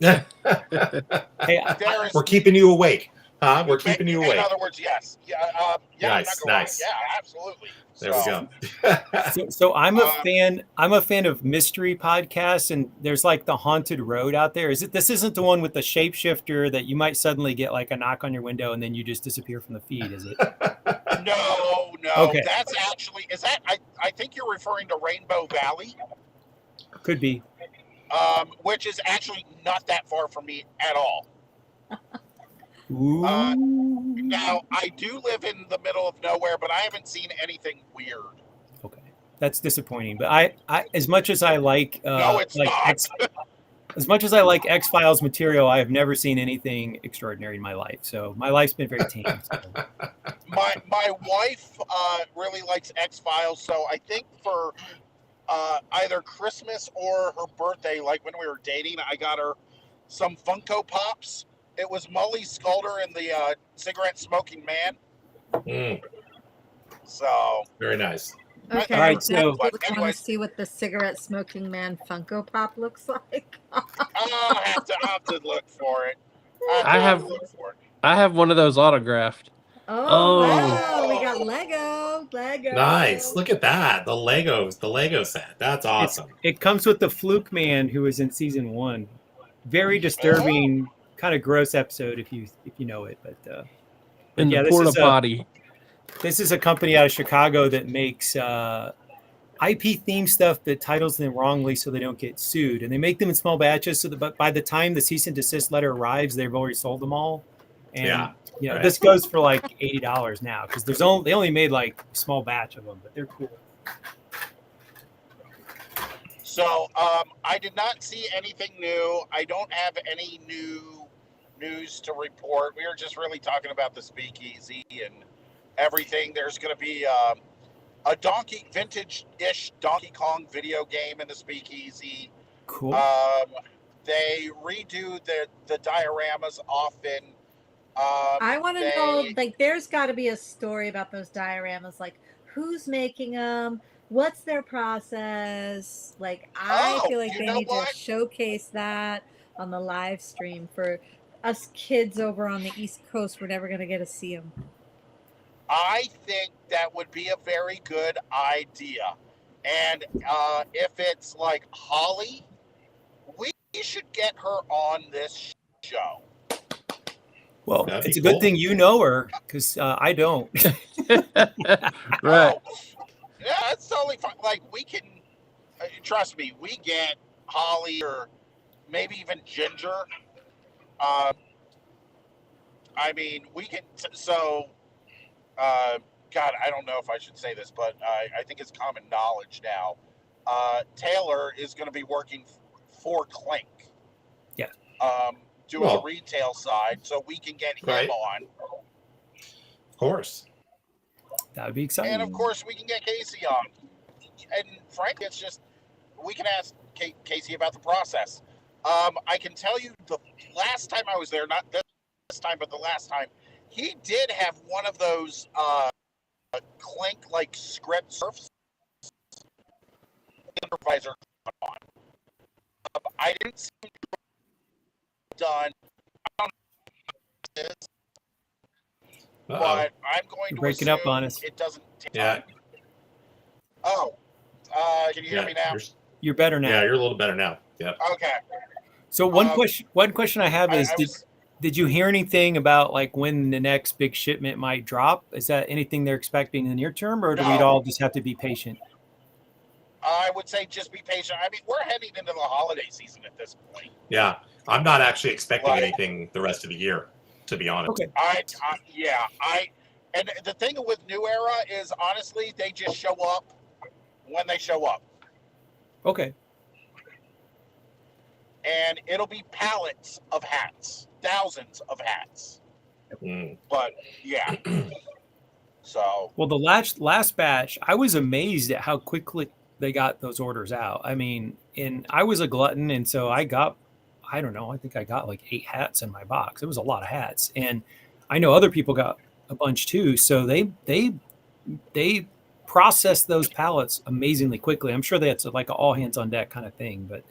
Hey, We're keeping you awake. Huh? We're keeping you In awake. other words, yes. Yeah. Yeah. I'm not Nice, gonna lie. nice. Yeah. Absolutely. There we go. So I'm a Uh, fan. I'm a fan of mystery podcasts, and there's like the Haunted Road out there. This isn't the one with the shapeshifter that you might suddenly get like a knock on your window and then you just disappear from the feed, is it? No. Okay. That's actually I think you're referring to Rainbow Valley, Could be. which is actually not that far from me at all. Ooh. Now I do live in the middle of nowhere, but I haven't seen anything weird. Okay, that's disappointing. But I as much as I like No, it's like not. as much as I like X-Files material, I have never seen anything extraordinary in my life. So my life's been very tame. So. My wife really likes X-Files, so I think for either Christmas or her birthday, like when we were dating, I got her some Funko Pops. It was Mully Sculder and the cigarette smoking man. Mm, So very nice. Okay, All right, I so- definitely want Anyway. to see what the cigarette smoking man Funko Pop looks like. I'll have to look for it. I have- look for it. I have one of those autographed. Oh, Oh. wow, we got Lego. Nice. Look at that. The Lego set. That's awesome. It comes with the Fluke Man who was in season 1. Very disturbing, kind of gross episode if you know it. But In yeah, the this porta is a- potty. this is a company out of Chicago that makes IP theme stuff that titles them wrongly so they don't get sued, and they make them in small batches so that by the time the cease and desist letter arrives, they've already sold them all. And Yeah, right. this goes for like $80 now because they only made like a small batch of them, but they're cool. So I did not see anything new. I don't have any new news to report. We were just really talking about the speakeasy and everything. There's going to be a vintage-ish Donkey Kong video game in the speakeasy. Cool. They redo the dioramas often. I want to know, they- like, there's got to be a story about those dioramas, like who's making them, what's their process. Like, I Oh, feel like you they know need what? to showcase that on the live stream for us kids over on the East Coast. We're never going to get to see them. I think that would be a very good idea. And if it's like Holly, we should get her on this show. Well, That'd it's be a good cool. thing you know her because I don't. Right. Oh, yeah, that's totally fine. Like, we can, trust me, we get Holly or maybe even Ginger. I mean, we can, God, I don't know if I should say this, but I think it's common knowledge now. Taylor is going to be working for Clink. Yeah. Doing Well, the retail side, so we can get him right. on. Of course. That would be exciting. And of course, we can get Casey on. And frankly, it's just, we can ask Casey about the process. I can tell you the last time I was there, not this time, but the last time, he did have one of those Clink like script surfs supervisor on. I didn't see him done. I don't know what it is, Uh-oh. but I'm going You're to breaking up assume on us. It doesn't take Yeah. time. Oh, can you hear Yeah, me now? You're better now. yeah, you're a little better now. Yep. Okay. So one question I have is, did you hear anything about like when the next big shipment might drop? Is that anything they're expecting in the near term, or do we No. all just have to be patient? I would say just be patient. I mean, we're heading into the holiday season at this point. Yeah. I'm not actually expecting Right. anything the rest of the year, to be honest. Okay. And the thing with New Era is honestly, they just show up when they show up. Okay. And it'll be pallets of hats, thousands of hats. Mm. But yeah. So, Well, the last batch, I was amazed at how quickly they got those orders out. I mean, and I was a glutton, and so I don't know, I think I got like 8 hats in my box. It was a lot of hats, and I know other people got a bunch too. So they processed those pallets amazingly quickly. I'm sure that's like an all hands on deck kind of thing, but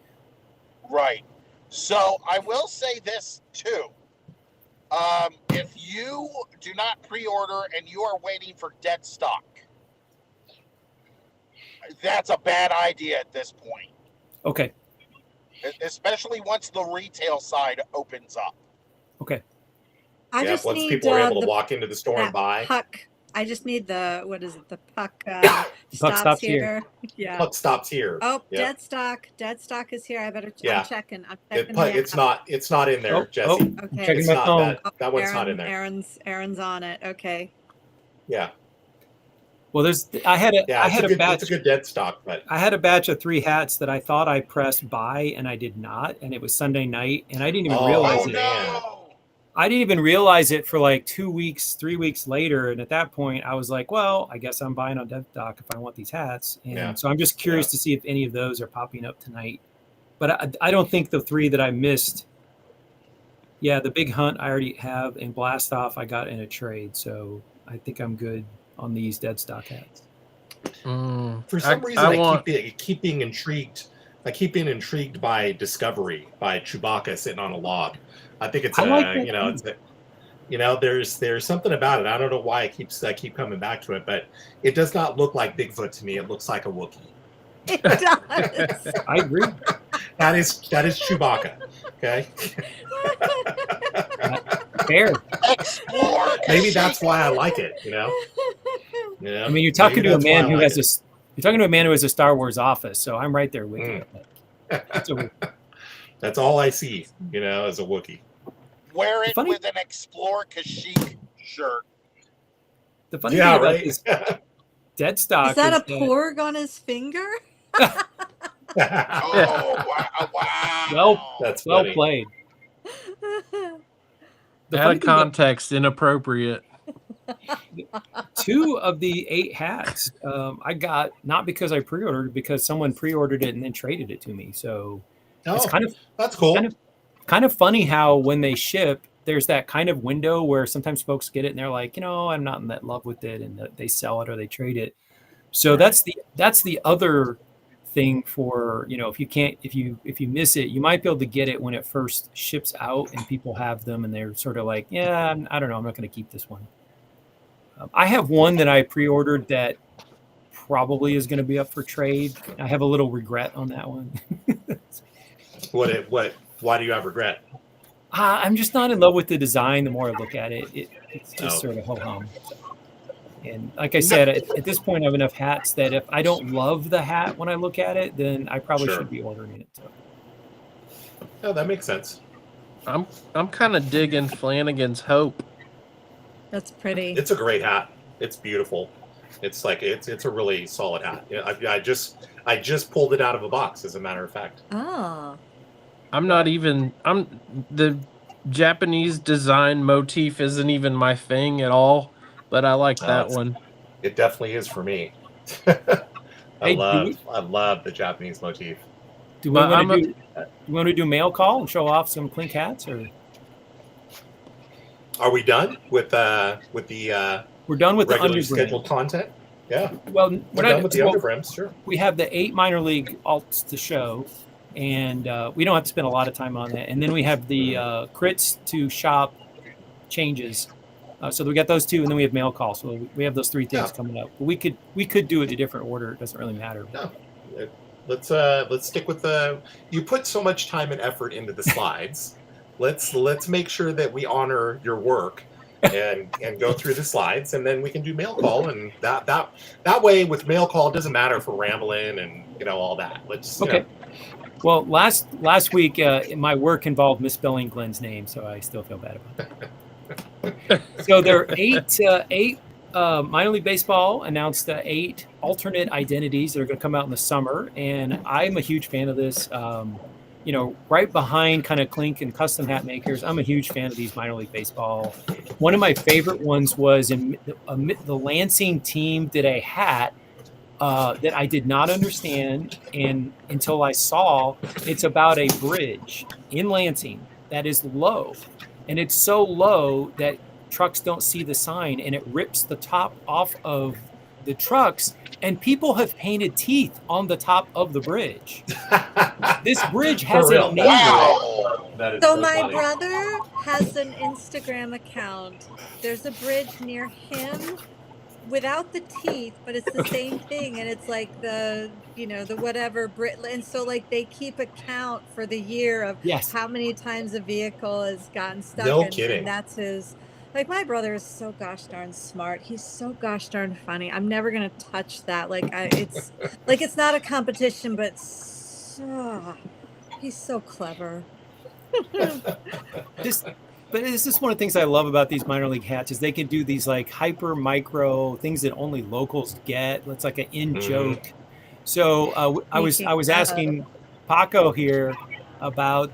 right. So I will say this too. If you do not pre-order and you are waiting for dead stock, that's a bad idea at this point. Okay. Especially once the retail side opens up. Okay. I just once need people are able to the walk into the store and that buy. puck. I just need the what is it? The puck stops here. Yeah. Puck stops here. Oh, Yep. dead stock. Dead stock is here. I better. Yeah. I'm checking. I'm It, checking. the it's app. not. It's not in there, Oh, Jesse. oh. Okay. Checking It's my not phone. that. That one's not in there. Aaron's on it. Okay. Yeah. Well, I had a Yeah. I had a batch. It's a good dead stock, but I had a batch of 3 hats that I thought I pressed buy and I did not, and it was Sunday night, and I didn't even realize Oh it. man. no! I didn't even realize it for like 2 weeks, 3 weeks later. And at that point, I was like, well, I guess I'm buying on DevDoc if I want these hats. And Yeah. so I'm just curious to see if any of those are popping up tonight. But I don't think the 3 that I missed. Yeah, the Big Hunt I already have, and Blast Off I got in a trade. So I think I'm good on these dead stock hats. For some reason, I keep being intrigued. I keep being intrigued by Discovery, by Chewbacca sitting on a log. I think it's I like that it's there's something about it. I don't know why I keep coming back to it, but it does not look like Bigfoot to me. It looks like a Wookiee. It does. I agree. That is Chewbacca. Okay. Fair. Explore. Maybe that's why I like it. You know. Yeah. I mean, you're talking maybe to a that's why man I who like has it. you're talking to a man who has a Star Wars office. So I'm right there with you. That's a- That's all I see. You know, as a Wookiee. Wear it Funny- with an Explore Kashyyyk shirt. The funny Yeah. thing about Right. this dead stock Is that a that- porg on his finger? Oh wow! Well, That's well funny. played. The Out funny of thing about context, inappropriate. 2 of the 8 hats I got not because I pre-ordered, because someone pre-ordered it and then traded it to me. So it's Oh, kind of that's cool. kind of funny how when they ship, there's that kind of window where sometimes folks get it and they're like, I'm not in that love with it, and they sell it or they trade it. So that's the other thing for, if you miss it, you might be able to get it when it first ships out and people have them and they're sort of like, yeah, I don't know, I'm not going to keep this one. I have one that I pre-ordered that probably is going to be up for trade. I have a little regret on that one. Why do you have regret? I'm just not in love with the design. The more I look at it, it's just Oh. sort of ho-hum. And like I said, at this point, I have enough hats that if I don't love the hat when I look at it, then I probably Sure. should be ordering it. So. Oh, that makes sense. I'm kind of digging Flanagan's Hope. That's pretty. It's a great hat. It's beautiful. It's like it's a really solid hat. Yeah, I just pulled it out of a box, as a matter of fact. Oh. The Japanese design motif isn't even my thing at all, but I like that it's- one. It definitely is for me. Hey, I love the Japanese motif. Do we But want to do mail call and show off some Clink hats, or Are we done with the we're done with the regular underground? scheduled content? Yeah, Well, we're done with the underbrims. Sure. we have the 8 minor league alts to show, and we don't have to spend a lot of time on that. And then we have the crits to shop changes. So we got those 2, and then we have mail call. So we have those 3 things Yeah. coming up. But we could do it in a different order. It doesn't really matter. No. Let's stick with you put so much time and effort into the slides. let's make sure that we honor your work and go through the slides, and then we can do mail call, and that way with mail call it doesn't matter if we're rambling and all that. Let's Okay. Well, last week my work involved misspelling Glenn's name, so I still feel bad about it. So there are 8 minor league baseball announced 8 alternate identities that are going to come out in the summer, and I'm a huge fan of this. Right behind kind of Clink and Custom Hat Makers, I'm a huge fan of these minor league baseball. One of my favorite ones was the Lansing team did a hat that I did not understand, and until I saw it's about a bridge in Lansing that is low, and it's so low that trucks don't see the sign, and it rips the top off of the trucks, and people have painted teeth on the top of the bridge. This bridge has For a real? name. Wow! That is So so my funny. brother has an Instagram account. There's a bridge near him without the teeth, but it's the same thing, and it's like the whatever Brit, and so like they keep a count for the year of Yes. how many times a vehicle has gotten stuck, No and kidding. that's his. Like my brother is so gosh darn smart. He's so gosh darn funny. I'm never gonna touch that. It's like it's not a competition, but he's so clever. But this is one of the things I love about these minor league hats is they can do these like hyper micro things that only locals get. It's like an in joke. So I was asking Paco here about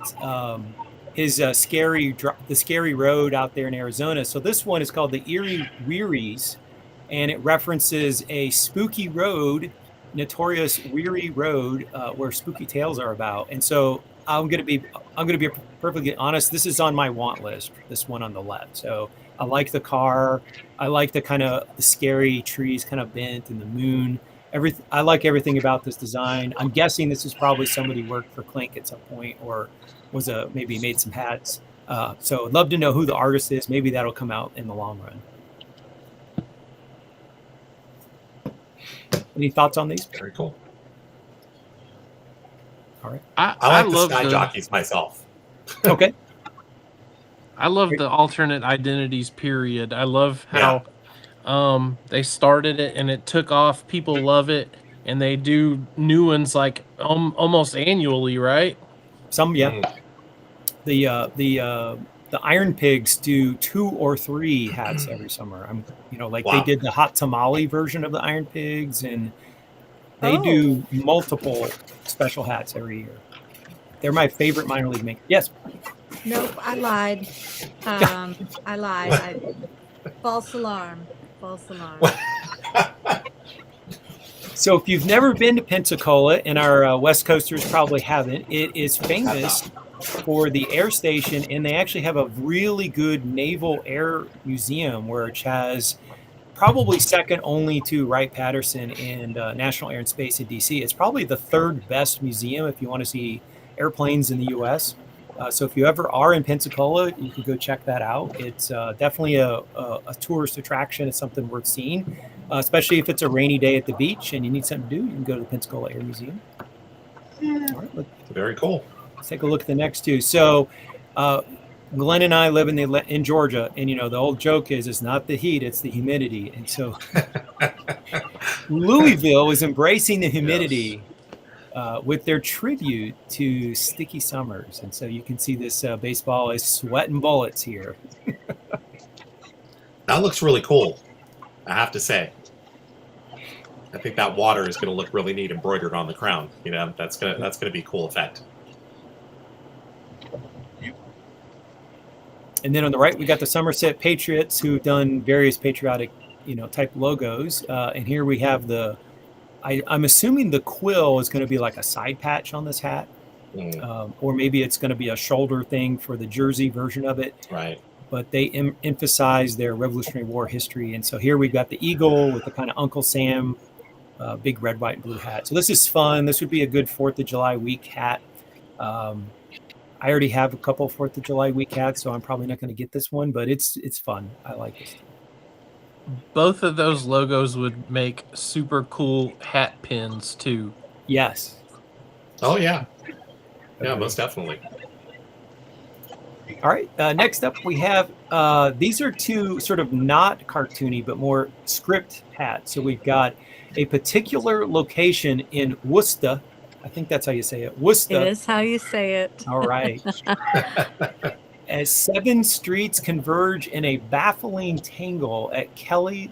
his the scary road out there in Arizona. So this one is called the Erie Wearies, and it references a spooky road, notorious Weary Road, where spooky tales are about. And so I'm gonna be perfectly honest. This is on my want list. This one on the left. So I like the car. I like the kind of the scary trees, kind of bent, and the moon. I like everything about this design. I'm guessing this is probably somebody worked for Clink at some point, or was maybe made some hats. So I'd love to know who the artist is. Maybe that'll come out in the long run. Any thoughts on these? Very cool. All right. I like the love sky jockeys myself. Okay. I love the alternate identities period. I love how they started it and it took off. People love it, and they do new ones like almost annually, right? Some, yeah. The Iron Pigs do 2 or 3 hats every summer. They did the hot tamale version of the Iron Pigs, and they do multiple special hats every year. They're my favorite minor league maker. Yes. Nope, I lied. I lied. False alarm. False alarm. So if you've never been to Pensacola, and our West Coasters probably haven't, it is famous for the air station, and they actually have a really good naval air museum, which has probably second only to Wright-Patterson and National Air and Space in DC. It's probably the 3rd best museum if you want to see airplanes in the U.S. So if you ever are in Pensacola, you can go check that out. It's definitely a tourist attraction. It's something worth seeing, especially if it's a rainy day at the beach and you need something to do. You can go to the Pensacola Air Museum. All right, Very cool. let's take a look at the next two. So Glenn and I live in Georgia, and the old joke is it's not the heat, it's the humidity. And so Louisville is embracing the humidity with their tribute to Sticky Summers. And so you can see this baseball is sweating bullets here. That looks really cool, I have to say. I think that water is going to look really neat embroidered on the crown. That's gonna be a cool effect. And then on the right, we got the Somerset Patriots, who've done various patriotic, type logos. And here we have I'm assuming the quill is going to be like a side patch on this hat, or maybe it's going to be a shoulder thing for the jersey version of it. Right. But they emphasize their Revolutionary War history. And so here we've got the eagle with the kind of Uncle Sam, big red, white, and blue hat. So this is fun. This would be a good 4th of July week hat. I already have a couple 4th of July week hats, so I'm probably not going to get this one, but it's fun. I like this. Both of those logos would make super cool hat pins too. Yes. Oh, yeah. Yeah, most definitely. All right. Next up, we have these are 2 sort of not cartoony, but more script hats. So we've got a particular location in Worcester. I think that's how you say it. Worcester. It is how you say it. All right. As 7 streets converge in a baffling tangle at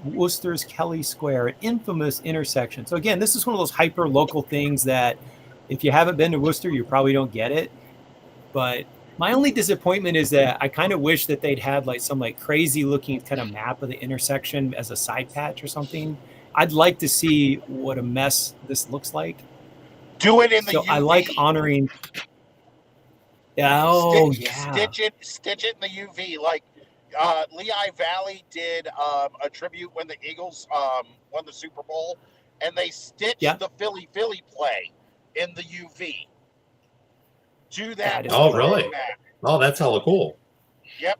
Worcester's Kelly Square, an infamous intersection. So again, this is one of those hyper local things that if you haven't been to Worcester, you probably don't get it. But my only disappointment is that I kind of wish that they'd had like some like crazy looking kind of map of the intersection as a side patch or something. I'd like to see what a mess this looks like. Do it in the UV. I like honoring. Stitch it in the UV. Like Lehigh Valley did a tribute when the Eagles won the Super Bowl, and they stitched the Philly play in the UV. Do that. Oh, really? Oh, that's hella cool. Yep.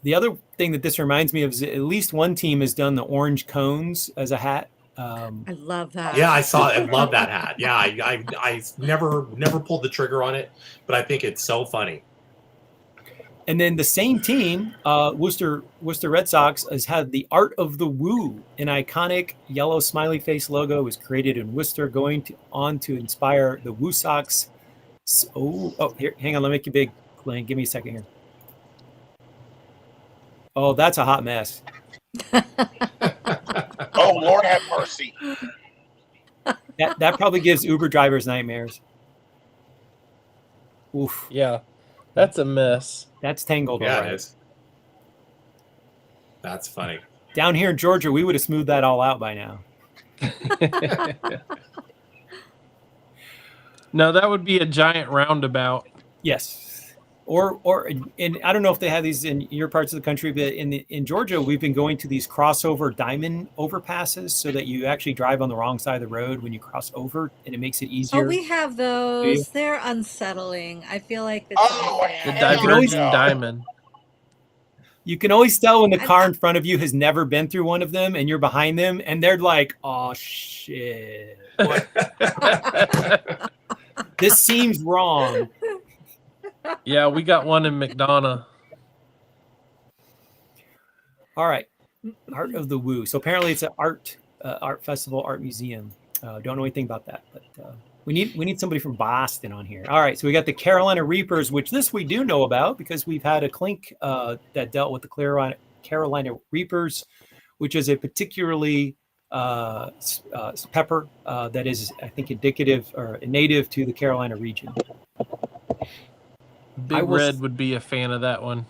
The other thing that this reminds me of is at least one team has done the orange cones as a hat. I love that. Yeah, I saw it. I love that hat. Yeah, I never pulled the trigger on it, but I think it's so funny. And then the same team, Worcester Red Sox, has had the Art of the Woo, an iconic yellow smiley face logo was created in Worcester, on to inspire the Woo Sox. Here, hang on, let me make it big, Glenn. Give me a second here. Oh, that's a hot mess. Oh, Lord have mercy. That probably gives Uber drivers nightmares. Oof, Yeah, that's a mess. that's tangled. Yeah, all it right. is. That's funny. Down here in Georgia, we would have smoothed that all out by now. No, that would be a giant roundabout. Yes. And I don't know if they have these in your parts of the country, but in Georgia, we've been going to these crossover diamond overpasses so that you actually drive on the wrong side of the road when you cross over, and it makes it Oh, easier. we have those. They're unsettling. I feel like it's Oh, The unfair. hell diverging no. diamond. You can always tell when the I- car in front of you has never been through one of them, and you're behind them, and they're like, "Oh shit, this seems wrong." Yeah, we got one in McDonough. All right, Art of the Woo. So apparently, it's an art festival, art museum. Don't know anything about that, but we need somebody from Boston on here. All right, so we got the Carolina Reapers, which this we do know about because we've had a clink that dealt with the Carolina Reapers, which is a particularly pepper that is, I think, indicative or native to the Carolina region. Big will Red s- would be a fan of that one.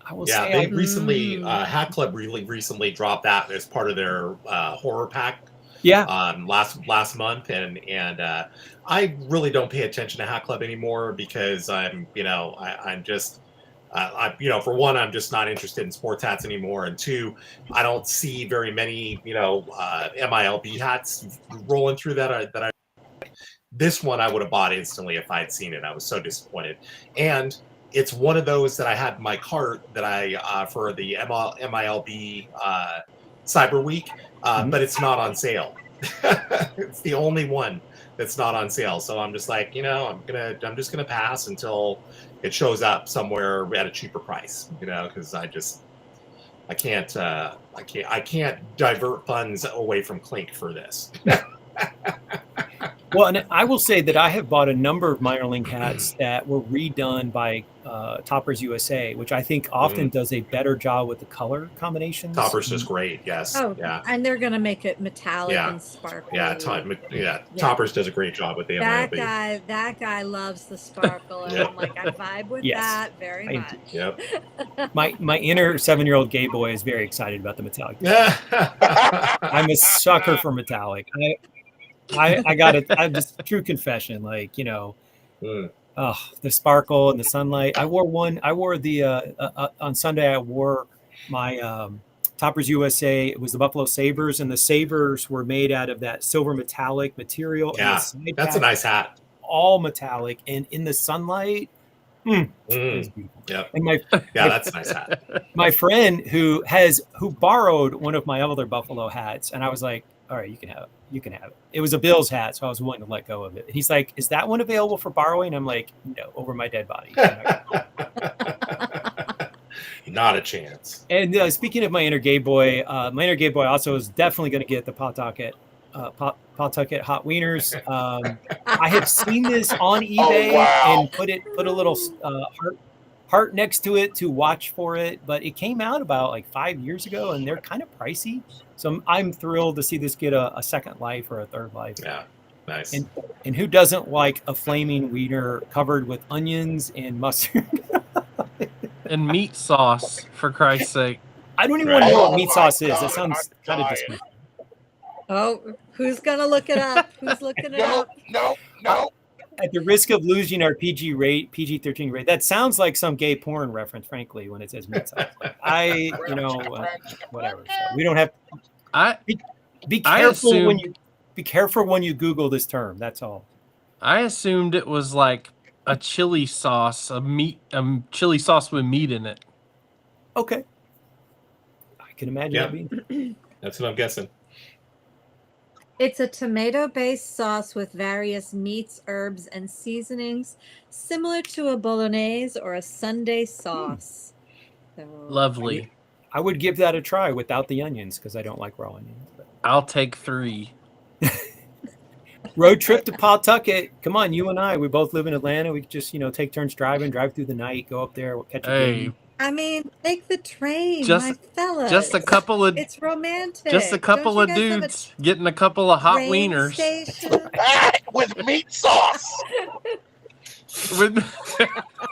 I will Yeah, say, they recently Mm. Hat Club really recently dropped that as part of their horror pack yeah, last month, and I really don't pay attention to Hat Club anymore because I'm just for one, I'm just not interested in sports hats anymore, and two, I don't see very many MILB hats rolling through that I. This one I would have bought instantly if I had seen it. I was so disappointed, and it's one of those that I had in my cart that I for the MILB Cyber Week, but it's not on sale. It's the only one that's not on sale. So I'm just like, I'm just gonna pass until it shows up somewhere at a cheaper price. Because I can't divert funds away from Clink for this. well, and I will say that I have bought a number of minor league hats that were redone by Toppers USA, which I think often does a better job with the color combinations. Topper's just great. Yes. Oh, Yeah. and they're gonna make it metallic Yeah. and sparkly. Yeah. Toppers does a great job with the That MLB. guy loves the sparkle, and Yeah. I'm like, I vibe with Yes. that very I much. Yep. My inner 7-year-old gay boy is very excited about the metallic. Yeah. I'm a sucker for metallic. I got it. I'm just true confession. Like, Mm. the sparkle and the sunlight. I wore the on Sunday. I wore my Toppers USA. It was the Buffalo Sabres, and the Sabres were made out of that silver metallic material. And the Yeah, side That's a pack, nice hat. all metallic, and in the sunlight, it was Mm. beautiful. Yep. And Yeah, that's a nice hat. my friend who borrowed one of my other Buffalo hats, and I was like, all right, you can have it. You can have it. It was a Bills hat, so I was willing to let go of it. He's like, is that one available for borrowing? I'm like, no, over my dead body. Not a chance. And speaking of my inner gay boy also is definitely going to get the Pawtucket hot wieners. I have seen this on eBay wow. and put a little heart next to it to watch for it, but it came out about like 5 years ago, and they're kind of pricey. So I'm thrilled to see this get a second life or a third life. Yeah, nice. And who doesn't like a flaming wiener covered with onions and mustard? And meat sauce, for Christ's sake. I don't even want to know Oh what meat my sauce is. God, That sounds I'm kind of dying. disgusting. Oh, who's gonna look it up? Who's looking it No, up? no. At the risk of losing our PG-13 rate, that sounds like some gay porn reference, frankly, when it says meat sauce. Whatever. So we don't have. I Be I careful assume- when you Google this term. That's all. assumed it was like a chili sauce, chili sauce with meat in it. Okay. I can imagine Yeah. that being. That's what I'm guessing. It's a tomato-based sauce with various meats, herbs, and seasonings, similar to a bolognese or a Sunday sauce. So, Lovely. I would give that a try without the onions because I don't like raw onions. But. I'll take 3. Road trip to Pawtucket. Come on, you and I. We both live in Atlanta. We could just, take turns driving, drive through the night, go up there, catch a Hey, game. I mean, take the train, Just- my fellas. just a couple of It's romantic. just a couple Don't of you guys have a dudes getting a couple of hot train wieners. station? With meat sauce. With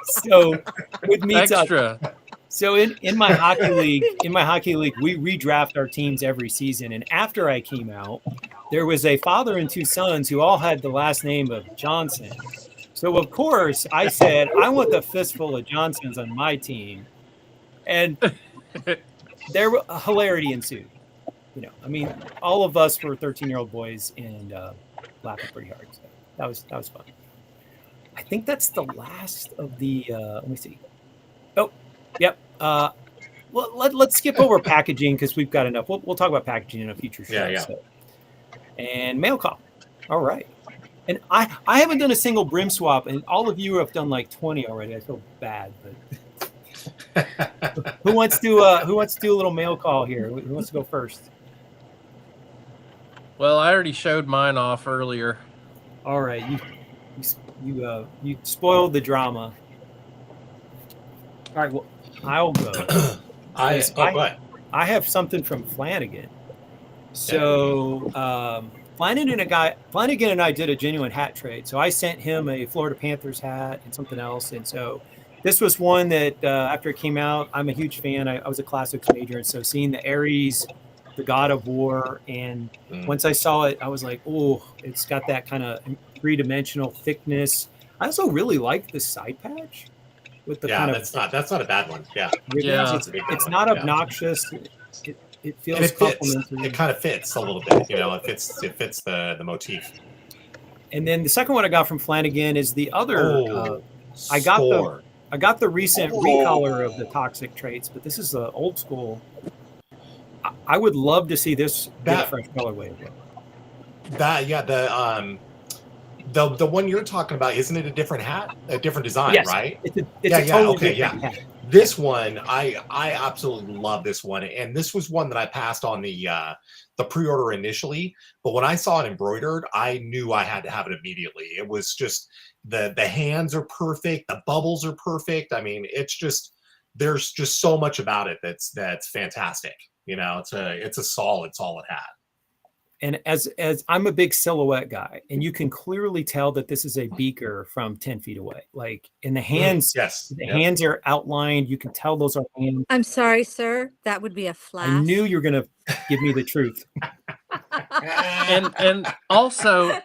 So with me, extra. so in my hockey league, we redraft our teams every season. And after I came out, there was a father and 2 sons who all had the last name of Johnson. So of course I said, I want the fistful of Johnsons on my team. And there hilarity ensued. I mean, all of us were 13-year-old boys and laughing pretty hard. So that was fun. I think that's the last of the. Let me see. Oh, yep. Well, let's skip over packaging because we've got enough. We'll talk about packaging in a future show. Yeah. So. And mail call. All right. And I haven't done a single brim swap, and all of you have done like 20 already. I feel bad, but who wants to do a little mail call here? Who wants to go first? Well, I already showed mine off earlier. All right, you spoiled the drama. All right, well, I'll go. I have something from Flanagan. So Flanagan and I did a genuine hat trade. So I sent him a Florida Panthers hat and something else. And so this was one that after it came out, I'm a huge fan. I was a classics major. And so seeing the Ares, the God of War, and once I saw it, I was like, oh, it's got that kind of 3-dimensional thickness. I also really like the side patch with the kind of. That's not a bad one. Yeah. Yeah. It's not obnoxious. It feels And it fits. complimentary. It kind of fits a little bit. It fits the motif. And then the second one I got from Flanagan is the other. I got the recent recolor of the toxic traits, but this is the old school. I would love to see this get a fresh colorway. The one you're talking about, isn't it a different hat, a different design, Yes. right? It's a totally different hat. This one, I absolutely love this one, and this was one that I passed on the pre-order initially. But when I saw it embroidered, I knew I had to have it immediately. It was just the hands are perfect, the bubbles are perfect. I mean, it's just there's just so much about it that's fantastic. It's a solid hat. And as I'm a big silhouette guy, and you can clearly tell that this is a beaker from 10 feet away. Like in the hands, hands are outlined. You can tell those are hands. I'm sorry, sir. That would be a flash. I knew you were going to give me the truth. And also,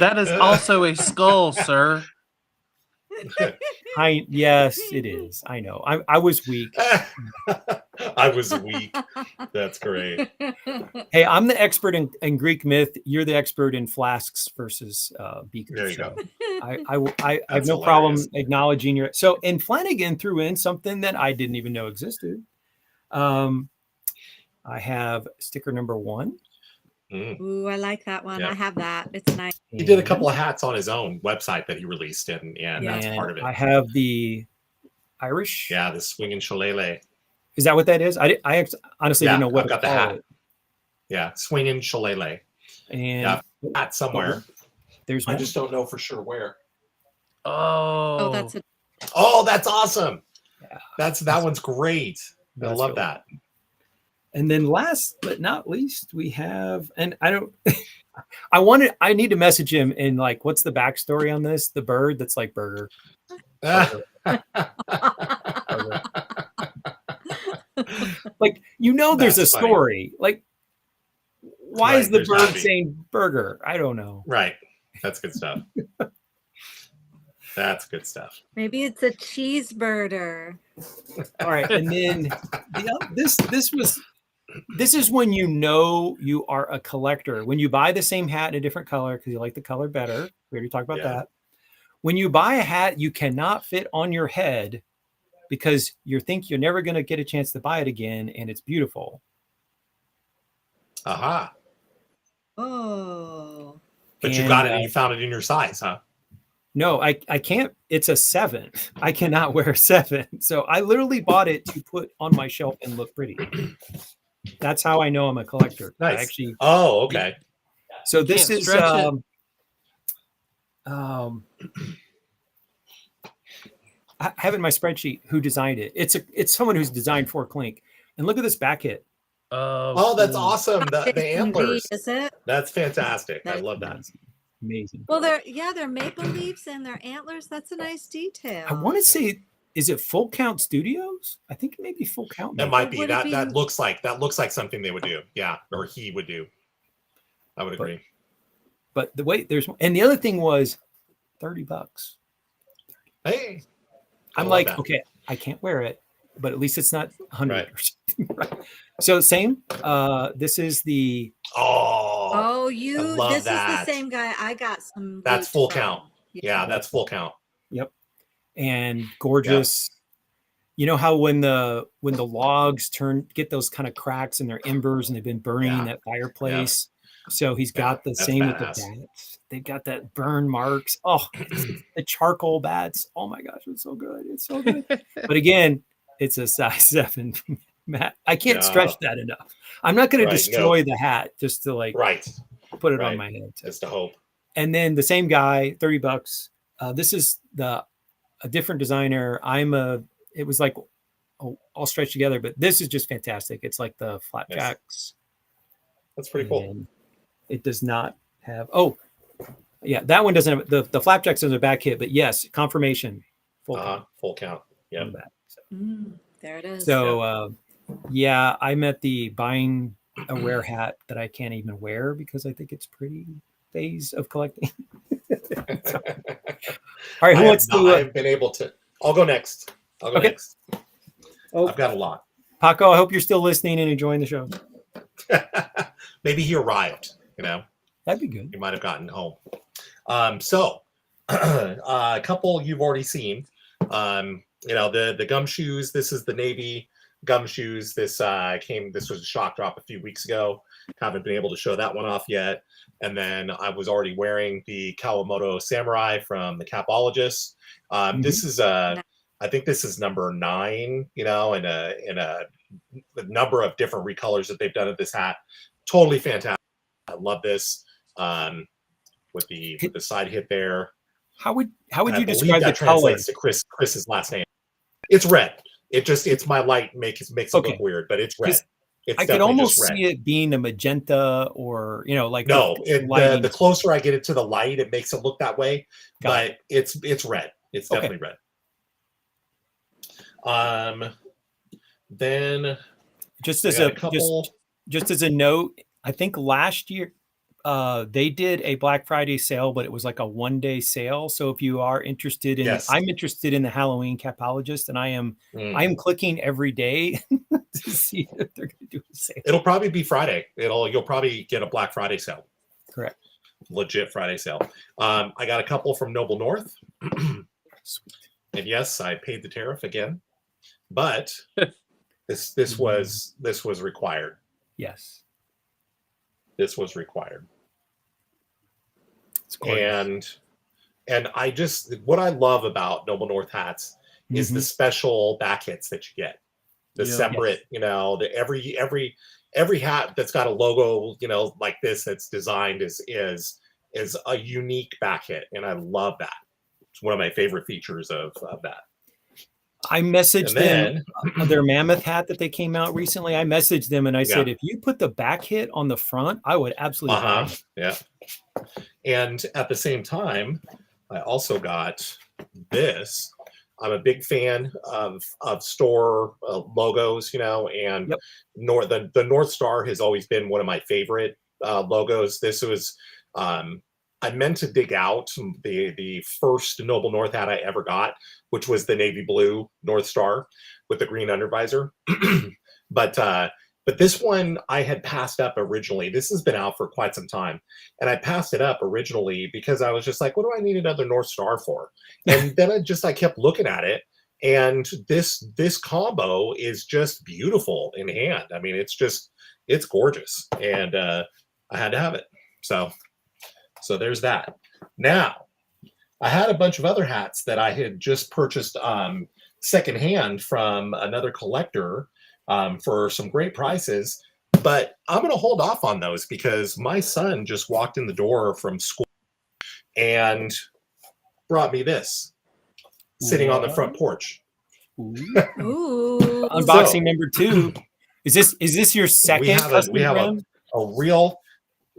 that is also a skull, sir. Yes, it is. I know. I was weak. I was weak. That's great. Hey, I'm the expert in Greek myth. You're the expert in flasks versus beakers. There you go. I have no problem acknowledging your. So, and Flanagan threw in something that I didn't even know existed. I have sticker number 1. Ooh, I like that one. Yeah. I have that. It's nice. He did a couple of hats on his own website that he released, and that's part of it. I have the Irish. Yeah, the swinging shillelagh. Is that what that is? I honestly didn't know what I've got the hat. Yeah, swinging shillelagh. And hat somewhere. There's I just don't know for sure where. Oh, that's awesome. Yeah. That one's great. I love that. And then last but not least, we have, and I need to message him and like, what's the backstory on this? The bird that's like burger. Burger. Like, there's a story. Like, why is the bird saying burger? I don't know. Right. That's good stuff. That's good stuff. Maybe it's a cheeseburger. All right. And then this is when you are a collector. When you buy the same hat in a different color because you like the color better. We already talked about that. when you buy a hat you cannot fit on your head because you think you're never going to get a chance to buy it again, and it's beautiful. Aha. Oh. But you And, got it and you found it in your size, huh? No, I can't. It's a 7. I cannot wear a 7. So I literally bought it to put on my shelf and look pretty. That's how I know I'm a collector. Nice. I actually. Oh, okay. So this Can't is stretch it. I have it in my spreadsheet who designed it. It's someone who's designed for Clink. And look at this back hit. Oh, that's awesome. The Jason V, antlers. is it? That's fantastic. I That's love that. Amazing. Well, they're maple leaves and their antlers. That's a nice detail. I want to say, is it Full Count Studios? I think it may be Full Count. That might be. Would it That be- looks like something they would do. Yeah, or he would do. I would agree. But the way and the other thing was $30. Hey. I'm love like, that. okay, I can't wear it, but at least it's not 100 Right. or something. Right. So same. This is the Oh, love this that. is the same guy. I got some. That's boots full from. count. Yeah, that's full count. and gorgeous. You know how when the logs get those kind of cracks in their embers and they've been burning Yeah. that fireplace. So he's got the that's same with the badass. bats. They've got that burn marks. Oh, the charcoal bats. Oh my gosh, it's so good. It's so good. But again, it's a size 7. Matt, I can't stretch that enough. I'm not going Right, to no. destroy the hat just to Right. put it right. on my head. Just to hope. And then the same guy, $30. This is a different designer. It was like all stretched together, but this is just fantastic. It's like the flapjacks. That's pretty cool. And it does not have. Oh, yeah, that one doesn't have the flapjacks in the back hit, but yes, confirmation. Full count Full count. Yeah. on that. There it is. So yeah, I'm at the buying a rare hat that I can't even wear because I think it's pretty phase of collecting. So, all right, who wants to? I've been able to. I'll go next. Okay. Next. Oh. I've got a lot. Paco, I hope you're still listening and enjoying the show. Maybe he arrived. That'd be good. He might have gotten home. So a couple you've already seen. The gumshoes. This is the Navy gumshoes. This was a shock drop a few weeks ago. Haven't been able to show that one off yet. And then I was already wearing the Kawamoto Samurai from the Capologist. This is I think this is number 9, in a number of different recolors that they've done of this hat. Totally fantastic. I love this. With the side hit there. How would And I you believe describe the that color? translates to Chris's last name? It's red. It's my light makes it Okay. look weird, but it's red. 'Cause It's I could definitely almost just red. see it being a magenta or like No, with lighting. the closer I get it to the light, it makes it look that way. Got But it's red. It's Okay. definitely red. Then just I as got a a couple. just as a note, I think last year they did a Black Friday sale, but it was like a 1-day sale. So if you are interested in, Yes. I'm interested in the Halloween Capologist, and I am clicking every day to see if they're going to do a sale. It'll probably be Friday. You'll probably get a Black Friday sale. Correct. Legit Friday sale. I got a couple from Noble North. Sweet. And yes, I paid the tariff again, but this was required. Yes. This was required. It's gorgeous. And I just what I love about Noble North hats is the special back hits that you get. The Yeah. separate, every hat that's got a logo, like this that's designed is a unique back hit, and I love that. It's one of my favorite features of that. I messaged And them their mammoth hat that they came out recently. I messaged them and I said, if you put the back hit on the front, I would absolutely buy it. Yeah. And at the same time, I also got this. I'm a big fan of store logos, and Yep. the North Star has always been one of my favorite logos. This was I meant to dig out the first Noble North hat I ever got, which was the navy blue North Star with the green undervisor. But But this one I had passed up originally. This has been out for quite some time. And I passed it up originally because I was just like, what do I need another North Star for? And then I kept looking at it. And this combo is just beautiful in hand. I mean, it's gorgeous. And I had to have it. So there's that. Now, I had a bunch of other hats that I had just purchased secondhand from another collector for some great prices, but I'm going to hold off on those because my son just walked in the door from school and brought me this sitting on the front porch. Ooh. Ooh. Unboxing number 2. Is this your second? We have a real.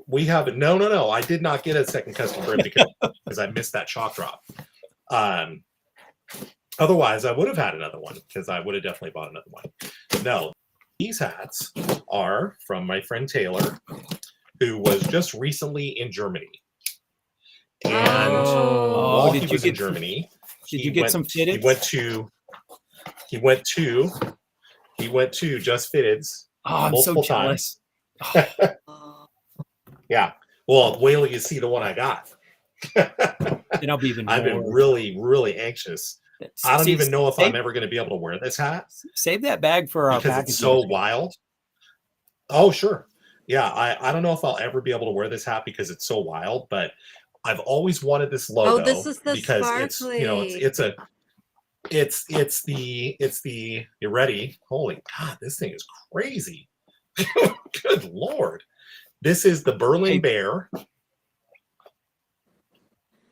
We have no. I did not get a second custom brim because I missed that shock drop. Otherwise, I would have had another one because I would have definitely bought another one. No, these hats are from my friend Taylor, who was just recently in Germany. And while he was in Germany, did you get some fitted? He went to Just Fitteds multiple times. Yeah. Well, wait till you see the one I got. And I'll be even more. I've been really, really anxious. I don't even know if I'm ever going to be able to wear this hat. Save that bag for our package. It's so wild. Oh, sure. Yeah, I don't know if I'll ever be able to wear this hat because it's so wild, but I've always wanted this logo. Oh, this is the because sparkly. it's the you ready? Holy God, this thing is crazy. Good Lord. This is the Berlin Bear.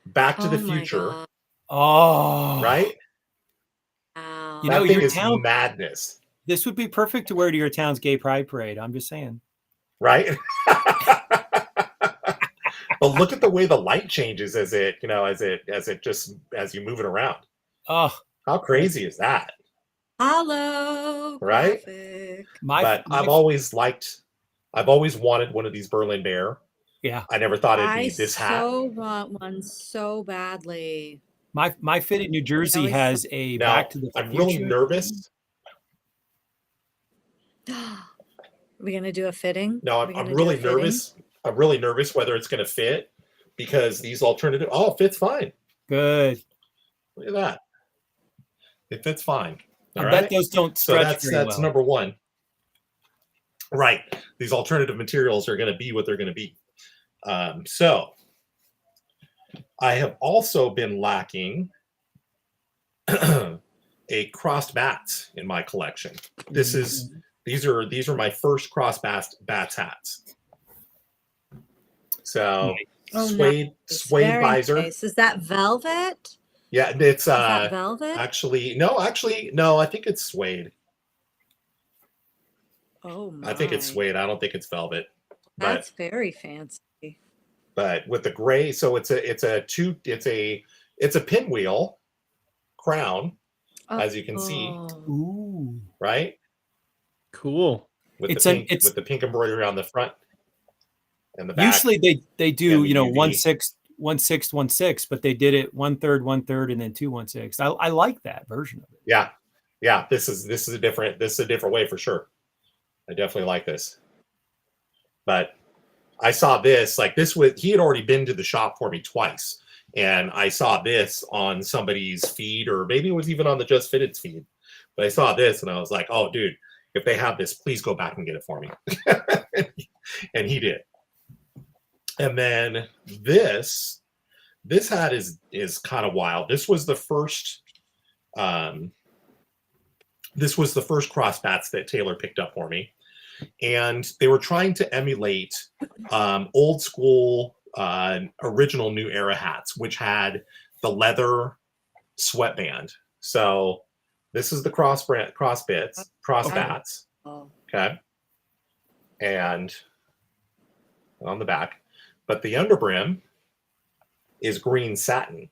Back to the Future. Oh, right? Wow. You know, that thing your is town madness. This would be perfect to wear to your town's gay pride parade. I'm just saying. Right? But look at the way the light changes as you move it around. Oh, how crazy is that? Hello. Right? I've always wanted one of these Berlin Bear. Yeah. I never thought it'd be this hat. I so want one so badly. My fit in New Jersey has a Back to the Future. I'm really nervous. Are we gonna do a fitting? No, I'm really nervous. I'm really nervous whether it's going to fit because these alternative. Oh, it fits fine. Good. Look at that. It fits fine. I bet those don't stretch very well. That's number one. Right. These alternative materials are going to be what they're going to be. So I have also been lacking a crossed bats in my collection. These are my first crossed bats hats. So suede visor. Nice. Is that velvet? Yeah, it's velvet. Actually, no. I think it's suede. Oh my. I think it's suede. I don't think it's velvet. That's very fancy. But with the gray, so it's a pinwheel crown, as you can see. Ooh. Right? Cool. With the pink embroidery on the front and the back. Usually they do, 1/6, 1/6, 1/6, but they did it 1/3, 1/3, and then 2 1/6. I like that version of it. Yeah. Yeah. This is a different way for sure. I definitely like this. But I saw this, he had already been to the shop for me twice. And I saw this on somebody's feed, or maybe it was even on the Just Fitted's feed. But I saw this and I was like, oh, dude, if they have this, please go back and get it for me. And he did. And then this hat is kind of wild. This was the first cross bats that Taylor picked up for me. And they were trying to emulate old school original New Era hats, which had the leather sweatband. So this is the cross bats. Okay. And on the back. But the underbrim is green satin.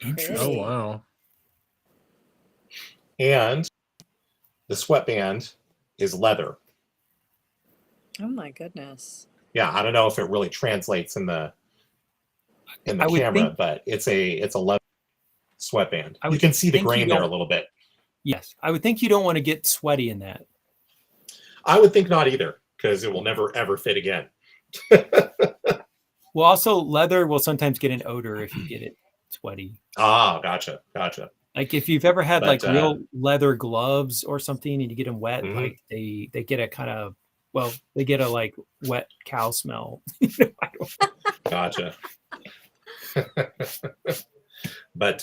Interesting. Oh, wow. And the sweatband is leather. Oh my goodness. Yeah, I don't know if it really translates in the camera, but it's a leather sweatband. You can see the grain there a little bit. Yes. I would think you don't want to get sweaty in that. I would think not either, because it will never ever fit again. Well, also leather will sometimes get an odor if you get it sweaty. Ah, gotcha. Like if you've ever had But, like real leather gloves or something and you get them wet, Mhm. like they get a kind of, well, they get a like wet cow smell. Gotcha. But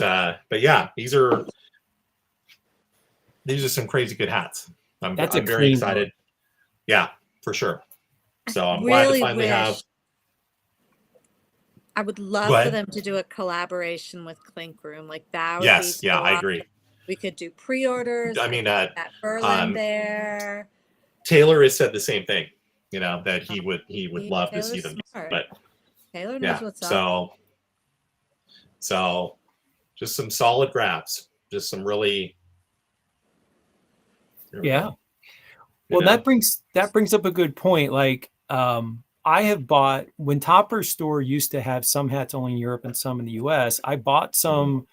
yeah, these are some crazy good hats. I'm That's a very clean excited. Yeah, for sure. So I'm I glad to really finally have. wish- I would love Go for ahead. them to do a collaboration with Clink Room. Like that would Yes, be yeah, I so agree. awesome. We could do pre-orders. I mean, at Berlin um, there. Taylor has said the same thing. You know, that he would love to see Taylor's them. smart. But Taylor knows yeah, what's up. so just some solid grabs. Just some really. There we Yeah. go. Well, You know? that brings up a good point. Like, I have bought, when Topper's store used to have some hats only in Europe and some in the US. I bought some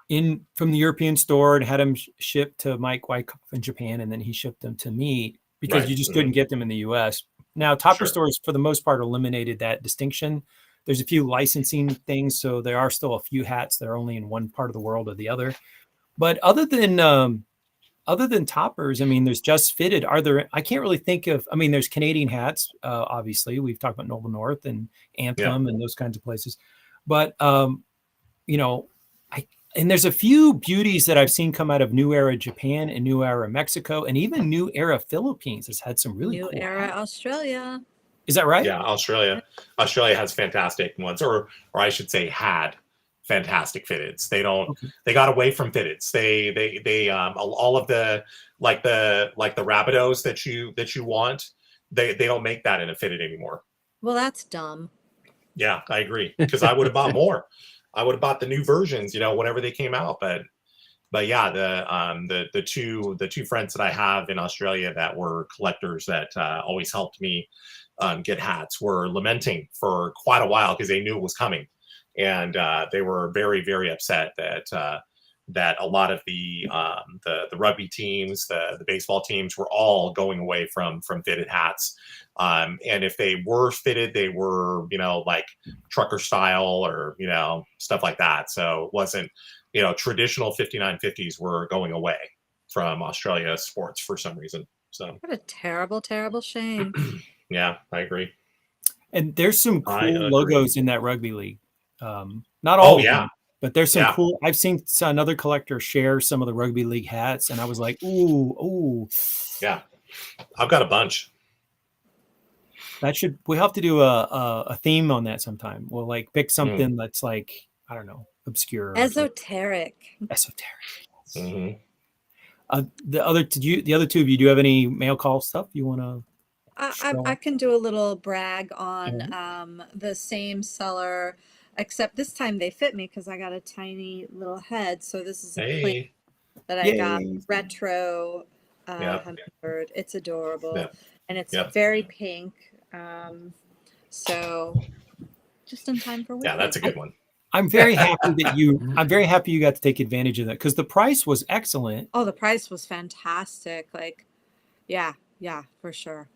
from the European store and had them shipped to Mike Wyckoff in Japan, and then he shipped them to me because Right. you just couldn't get them in the US. Now, Topper Sure. stores, for the most part, eliminated that distinction. There's a few licensing things, so there are still a few hats that are only in one part of the world or the other. But other than Toppers, I mean, there's Just Fitted. Are there? I can't really think of. I mean, there's Canadian hats. Obviously, we've talked about Noble North and Anthem and those kinds of places. But you know, and there's a few beauties that I've seen come out of New Era Japan and New Era Mexico, and even New Era Philippines has had some really New cool Era hats. Australia. Is that right? Yeah, Australia has fantastic ones, or I should say had fantastic fitteds. They don't. Okay. They got away from fitteds. They all of the like the Rapidos that you want. They don't make that in a fitted anymore. Well, that's dumb. Yeah, I agree, because I would have bought more. I would have bought the new versions, you know, whenever they came out. But yeah, the two friends that I have in Australia that were collectors that always helped me get hats were lamenting for quite a while because they knew it was coming, and they were very, very upset that a lot of the rugby teams, the baseball teams were all going away from fitted hats. And if they were fitted, they were, you know, like trucker style or, you know, stuff like that. So it wasn't, you know, traditional 5950s were going away from Australia sports for some reason. So What a terrible, terrible shame. yeah, I agree. And there's some I cool agree. logos in that rugby league. Not all of yeah. them, but there's some Yeah. cool. I've seen another collector share some of the rugby league hats, and I was like, ooh. Yeah, I've got a bunch. We'll have to do a theme on that sometime. We'll like pick something that's like, I don't know, obscure. or Esoteric. esoteric. hmm The other two of you, do you have any mail call stuff you want to? I can do a little brag on the same seller, except this time they fit me because I got a tiny little head. So this is a Clink Hey, that I got retro Yeah. hummingbird. It's adorable, Yeah. and it's Yeah. very pink. So just in time for yeah, winter. that's a good one. I'm very happy I'm very happy you got to take advantage of that because the price was excellent. Oh, the price was fantastic. Like, yeah, for sure.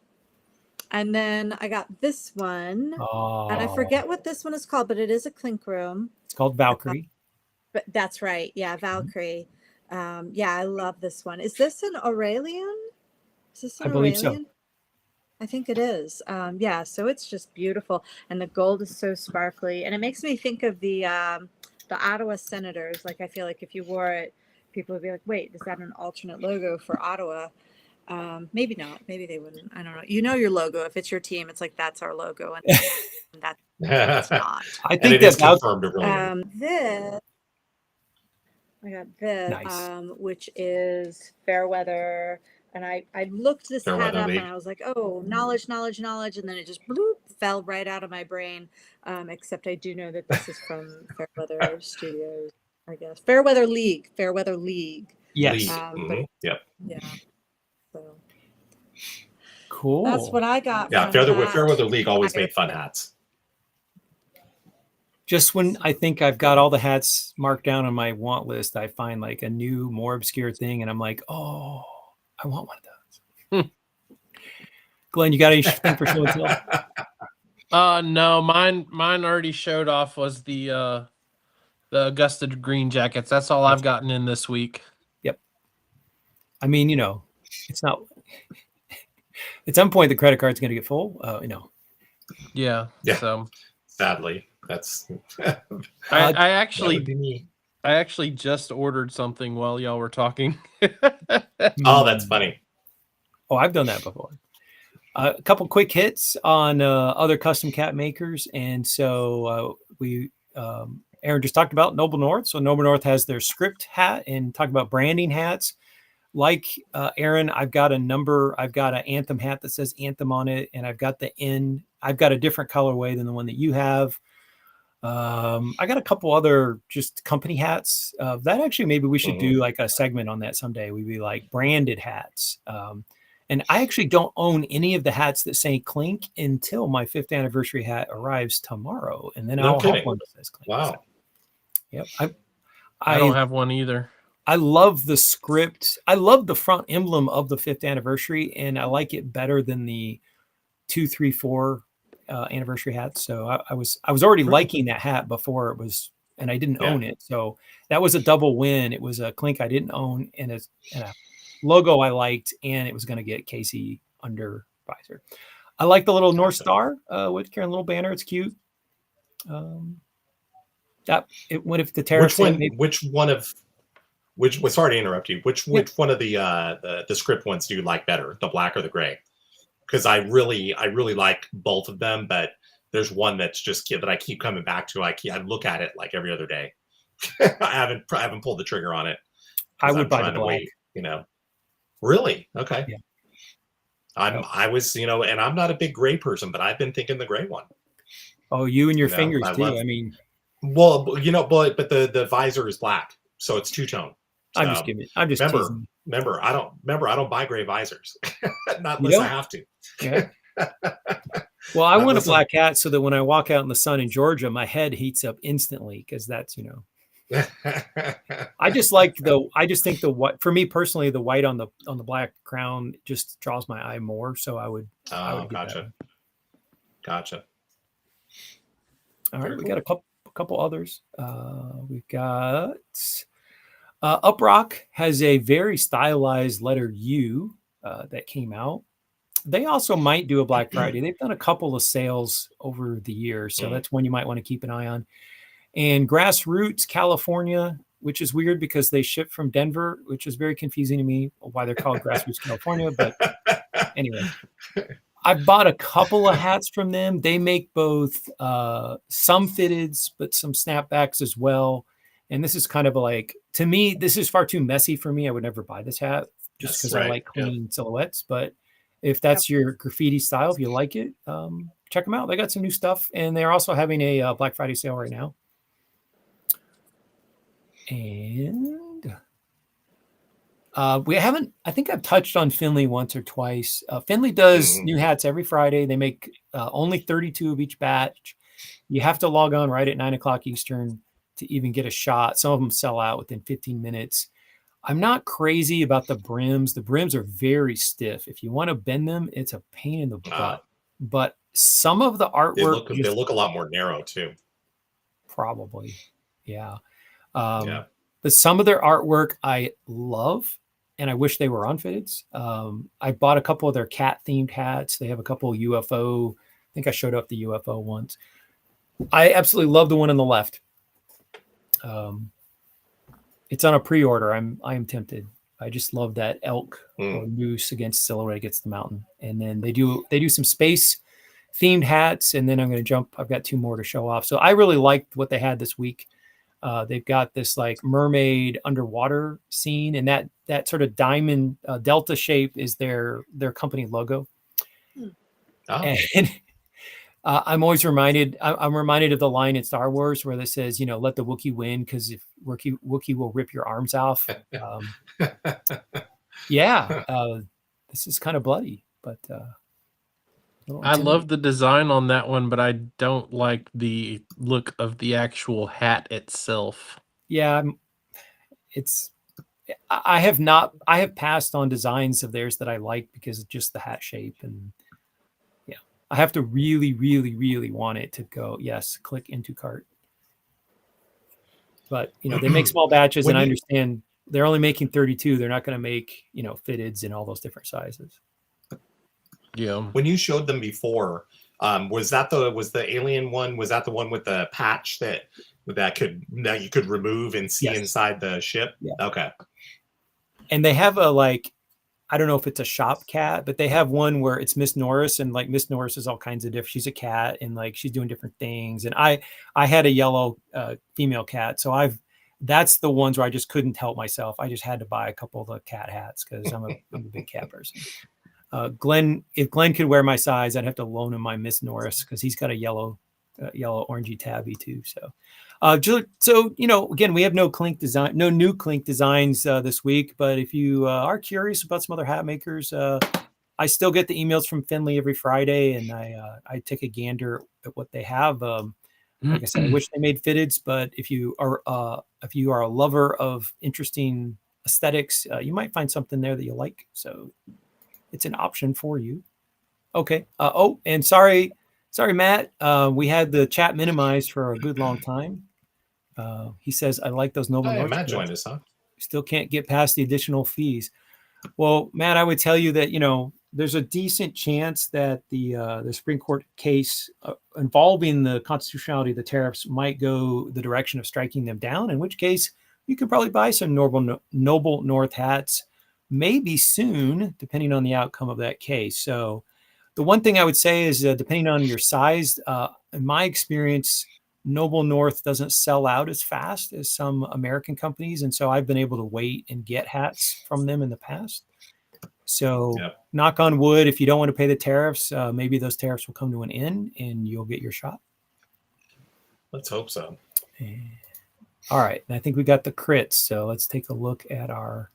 And then I got this one, and I forget what this one is called, but it is a Clink Room. It's called Valkyrie. But that's right. Yeah, Valkyrie. Yeah, I love this one. Is this an Aurelian? Is this an I believe so. Aurelian? I think it is. Yeah, so it's just beautiful, and the gold is so sparkly, and it makes me think of the Ottawa Senators. Like, I feel like if you wore it, people would be like, "Wait, is that an alternate logo for Ottawa?" Maybe not. Maybe they wouldn't. I don't know. You know your logo. If it's your team, it's like that's our logo, and that's not. I And think it is that's confirmed a really This I got this, Nice. which is Fairweather, and I looked this hat Fairweather up League. and I was like, oh, knowledge, and then it just bloop, fell right out of my brain. Except I do know that this is from Fairweather Studios, I guess. Fairweather League. yes. league. But Yep. yeah, so Cool. that's what I got. Yeah, from that. Fairweather League always made fun hats. Just when I think I've got all the hats marked down on my want list, I find like a new, more obscure thing, and I'm like, oh, I want one of those. Glenn, you got anything for show and tell? No, mine already showed off was the Augusta Green Jackets. That's all I've gotten in this week. I mean, it's not. At some point, the credit card's going to get full. Yeah. Yeah. So Sadly, that's I that actually would be me. I actually just ordered something while y'all were talking. Oh, that's funny. Oh, I've done that before. A couple quick hits on other custom cat makers, and so Aaron just talked about Noble North. So Noble North has their script hat, and talked about branding hats. Like Aaron, I've got an Anthem hat that says Anthem on it, and I've got I've got a different colorway than the one that you have. I got a couple other just company hats. That actually maybe we should do like a segment on that someday. We'd be like branded hats. And I actually don't own any of the hats that say Clink until my 5th anniversary hat arrives tomorrow, and then No I'll kidding. have one that says Clink. Wow. So, yep. I don't have one either. I love the script. I love the front emblem of the 5th anniversary, and I like it better than the 2, 3, 4 anniversary hats. So I was already liking that hat before it was, and I didn't own it. So that was a double win. It was a Clink I didn't own, and a logo I liked, and it was going to get Casey under visor. I like the little North Star with Karen little banner. It's cute. What if the tariffs? Sorry to interrupt you. Which one of the script ones do you like better, the black or the gray? Because I really like both of them, but there's one that's just that I keep coming back to. I look at it like every other day. I haven't pulled the trigger on it. I would buy the black. Really? Okay. Yeah. I was, and I'm not a big gray person, but I've been thinking the gray one. Oh, you and your fingers too. I mean, well, but the visor is black, so it's two-tone. So, I'm just teasing. Remember, I don't buy gray visors, not unless I have to. Yeah. Well, I want a black hat so that when I walk out in the sun in Georgia, my head heats up instantly, because that's I just think the white, for me personally, the white on the black crown just draws my eye more. So I would gotcha. All right, we got a couple others. We've got Uprock has a very stylized letter U that came out. They also might do a Black Friday. They've done a couple of sales over the years, so that's one you might want to keep an eye on. And Grassroots California, which is weird because they ship from Denver, which is very confusing to me why they're called Grassroots California. But anyway, I bought a couple of hats from them. They make both some fitteds, but some snapbacks as well. And this is kind of like, to me, this is far too messy for me. I would never buy this hat just because I like clean silhouettes. But if that's your graffiti style, if you like it, check them out. They got some new stuff, and they're also having a Black Friday sale right now. And I think I've touched on Finley once or twice. Finley does new hats every Friday. They make only 32 of each batch. You have to log on right at 9:00 Eastern to even get a shot. Some of them sell out within 15 minutes. I'm not crazy about the brims. The brims are very stiff. If you want to bend them, it's a pain in the butt. But some of the artwork, they look a lot more narrow too. Probably, yeah. But some of their artwork I love, and I wish they were on fitteds. I bought a couple of their cat themed hats. They have a couple of UFO. I think I showed up the UFO once. I absolutely love the one on the left. It's on a pre-order. I am tempted. I just love that elk or moose against silhouette against the mountain. And then they do some space themed hats, and then I'm going to jump. I've got 2 more to show off. So I really liked what they had this week. They've got this like mermaid underwater scene, and that sort of diamond delta shape is their company logo. And I'm always reminded of the line in Star Wars where it says, let the Wookiee win, because if Wookiee will rip your arms off. This is kind of bloody, but I love the design on that one, but I don't like the look of the actual hat itself. Yeah, I have passed on designs of theirs that I like because of just the hat shape, and I have to really, really, really want it to go. Yes, click into cart. But they make small batches, When and I you- understand they're only making 32. They're not going to make fitteds in all those different sizes. Yeah. When you showed them before, was the alien one? Was that the one with the patch that you could remove and see Yes. inside the ship? Yeah. Okay. And they have I don't know if it's a shop cat, but they have one where it's Miss Norris, and Miss Norris is all kinds of different. She's a cat, and she's doing different things. And I had a yellow female cat, so that's the ones where I just couldn't help myself. I just had to buy a couple of the cat hats because I'm a big cat person. Glenn, if Glenn could wear my size, I'd have to loan him my Miss Norris because he's got a yellow orangey tabby too. So, again, we have no new Clink designs this week. But if you are curious about some other hat makers, I still get the emails from Finley every Friday, and I take a gander at what they have. Like I said, I wish they made fitteds, but if you are a lover of interesting aesthetics, you might find something there that you like. So it's an option for you. Okay. And sorry, Matt. We had the chat minimized for a good long time. He says, I like those Noble North. Matt kits. joined us, huh? Still can't get past the additional fees. Well, Matt, I would tell you that, there's a decent chance that the Supreme Court case involving the constitutionality of the tariffs might go the direction of striking them down, in which case you could probably buy some Noble North hats maybe soon, depending on the outcome of that case. So the one thing I would say is depending on your size, in my experience, Noble North doesn't sell out as fast as some American companies. And so I've been able to wait and get hats from them in the past. So knock on wood, if you don't want to pay the tariffs, maybe those tariffs will come to an end and you'll get your shot. Let's hope so. All right. And I think we got the crits. So let's take a look at our.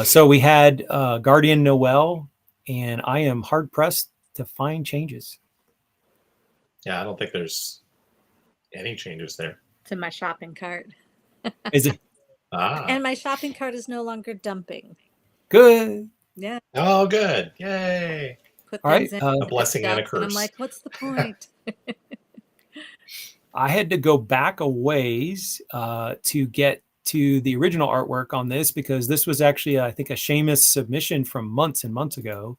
So we had Guardian Noel, and I am hard pressed to find changes. Yeah, I don't think there's any changes there. It's in my shopping cart. Is it And my shopping cart is no longer dumping. good? Yeah. Oh, good. Yay. Put All right, things in, a blessing and a stuff, and I'm curse. like, what's the point? I had to go back a ways to get to the original artwork on this because this was actually, I think, a Seamus submission from months and months ago.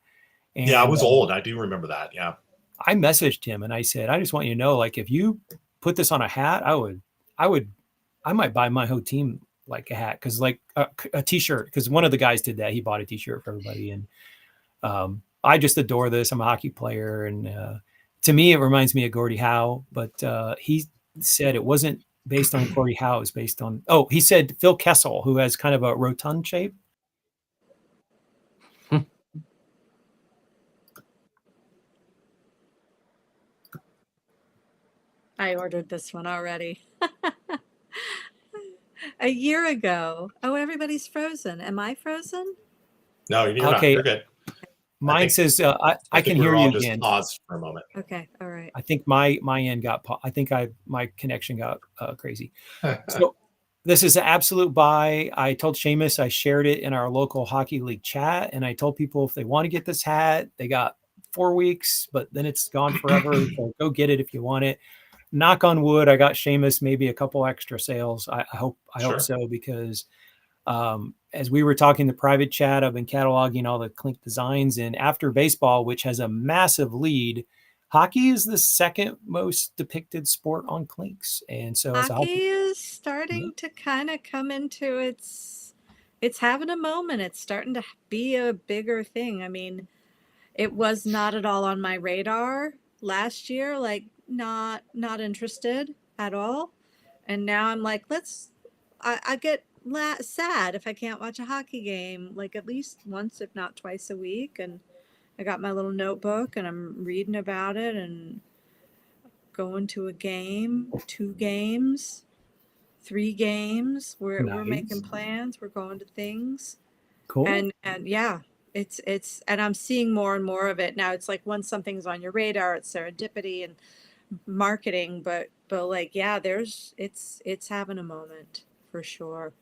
And, Yeah, I was old. I do remember that. Yeah. I messaged him and I said, I just want you to know, if you put this on a hat, I might buy my whole team a hat because a t-shirt, because one of the guys did that. He bought a t-shirt for everybody, and I just adore this. I'm a hockey player, and to me, it reminds me of Gordie Howe. But he said it wasn't based on Gordie Howe; it was based on. Oh, he said Phil Kessel, who has kind of a rotund shape. I ordered this one already. A year ago. Oh, everybody's frozen. Am I frozen? No, you're not. Okay. You're good. Mine think- says I think can we hear were all you just again. paused for a moment. Okay. All right. I think my end got. I think my connection got crazy. So this is an absolute buy. I told Seamus, I shared it in our local hockey league chat, and I told people if they want to get this hat, they got 4 weeks, but then it's gone forever. So go get it if you want it. Knock on wood, I got Seamus maybe a couple extra sales. I hope Sure. so, because as we were talking in the private chat, I've been cataloging all the Clink designs, and after baseball, which has a massive lead, hockey is the second most depicted sport on Clinks. And so as a Hockey is starting to kind of come into it's having a moment. It's starting to be a bigger thing. I mean, it was not at all on my radar last year, not interested at all. And now I'm like, I get sad if I can't watch a hockey game, at least once, if not twice a week. And I got my little notebook and I'm reading about it and going to a game, 2 games, 3 games. We're making Nice. plans. We're going to things. cool. And yeah, it's and I'm seeing more and more of it now. It's once something's on your radar, it's serendipity and marketing, but yeah, it's having a moment for sure.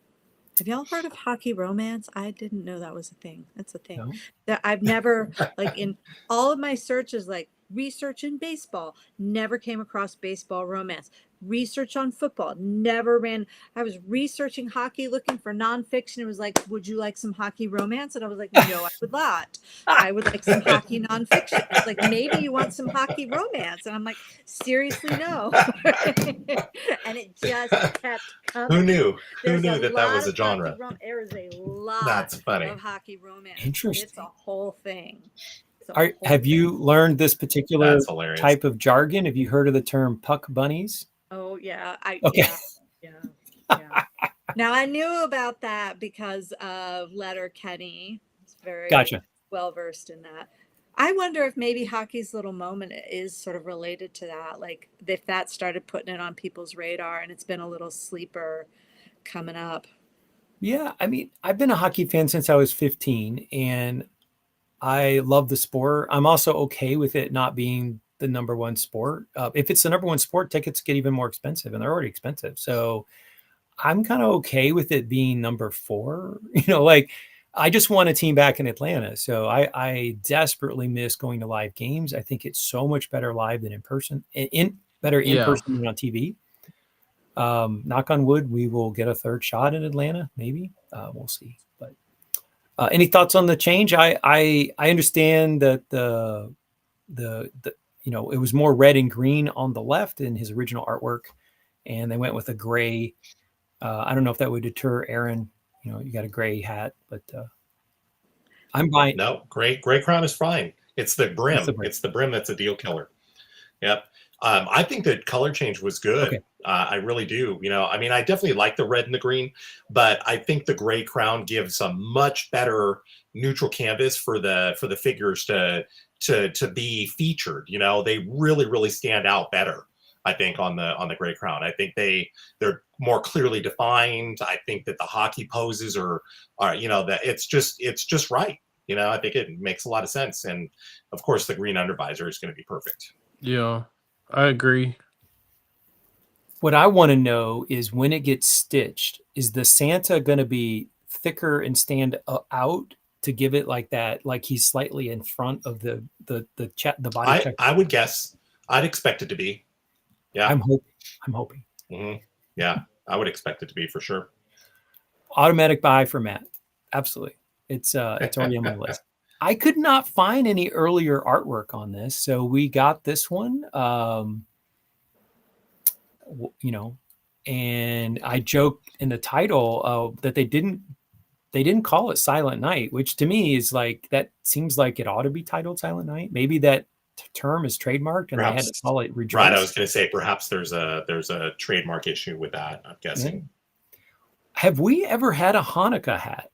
Have y'all heard of hockey romance? I didn't know that was a thing. That's a thing No. that I've never in all of my searches, Research in baseball, never came across baseball romance. Research on football, never ran. I was researching hockey, looking for nonfiction. It was like, would you like some hockey romance? And I was like, no, I would not. I would like some hockey nonfiction. It's like, maybe you want some hockey romance. And I'm like, seriously, no. And it just kept coming. Who knew? Who There's knew a that that lot was a of hockey genre? there is a lot That's funny. of hockey romance. Interesting. It's a whole thing. It's a Are, whole have you thing. learned this particular That's hilarious. type of jargon? Have you heard of the term puck bunnies? Oh yeah, Okay. yeah. Now I knew about that because of Letter Kenny. He's very Gotcha. well versed in that. I wonder if maybe Hockey's Little Moment is sort of related to that. Like if that started putting it on people's radar and it's been a little sleeper coming up. Yeah, I mean, I've been a hockey fan since I was 15, and I love the sport. I'm also okay with it not being the number one sport. If it's the number one sport, tickets get even more expensive, and they're already expensive. So I'm kind of okay with it being number 4. Like I just want a team back in Atlanta. So I desperately miss going to live games. I think it's so much better live than in person, better in Yeah. person than on TV. Knock on wood, we will get a third shot in Atlanta, maybe. We'll see. But any thoughts on the change? I understand that the it was more red and green on the left in his original artwork, and they went with a gray. I don't know if that would deter Aaron. You got a gray hat, but I'm buying. No, gray crown is fine. It's the brim. It's the brim. It's the brim that's a deal killer. Yep. I think the color change was good. Okay. I really do. I mean, I definitely like the red and the green, but I think the gray crown gives a much better neutral canvas for the figures to be featured. They really stand out better, I think, on the gray crown. I think they're more clearly defined. I think that the hockey poses are that it's just right. I think it makes a lot of sense. And of course the green undervisor is going to be perfect. Yeah, I agree. What I want to know is when it gets stitched, is the Santa going to be thicker and stand out to give it like that, like he's slightly in front of the body check? I would guess. I'd expect it to be. Yeah. I'm hoping. Mhm. Yeah, I would expect it to be for sure. Automatic buy for Matt. Absolutely. It's already on my list. I could not find any earlier artwork on this, so we got this one. And I joked in the title that they didn't call it Silent Night, which to me is like, that seems like it ought to be titled Silent Night. Maybe that term is trademarked and Perhaps, they had to call it Rejoice. Right, I was going to say perhaps there's a trademark issue with that, I'm guessing. Have we ever had a Hanukkah hat?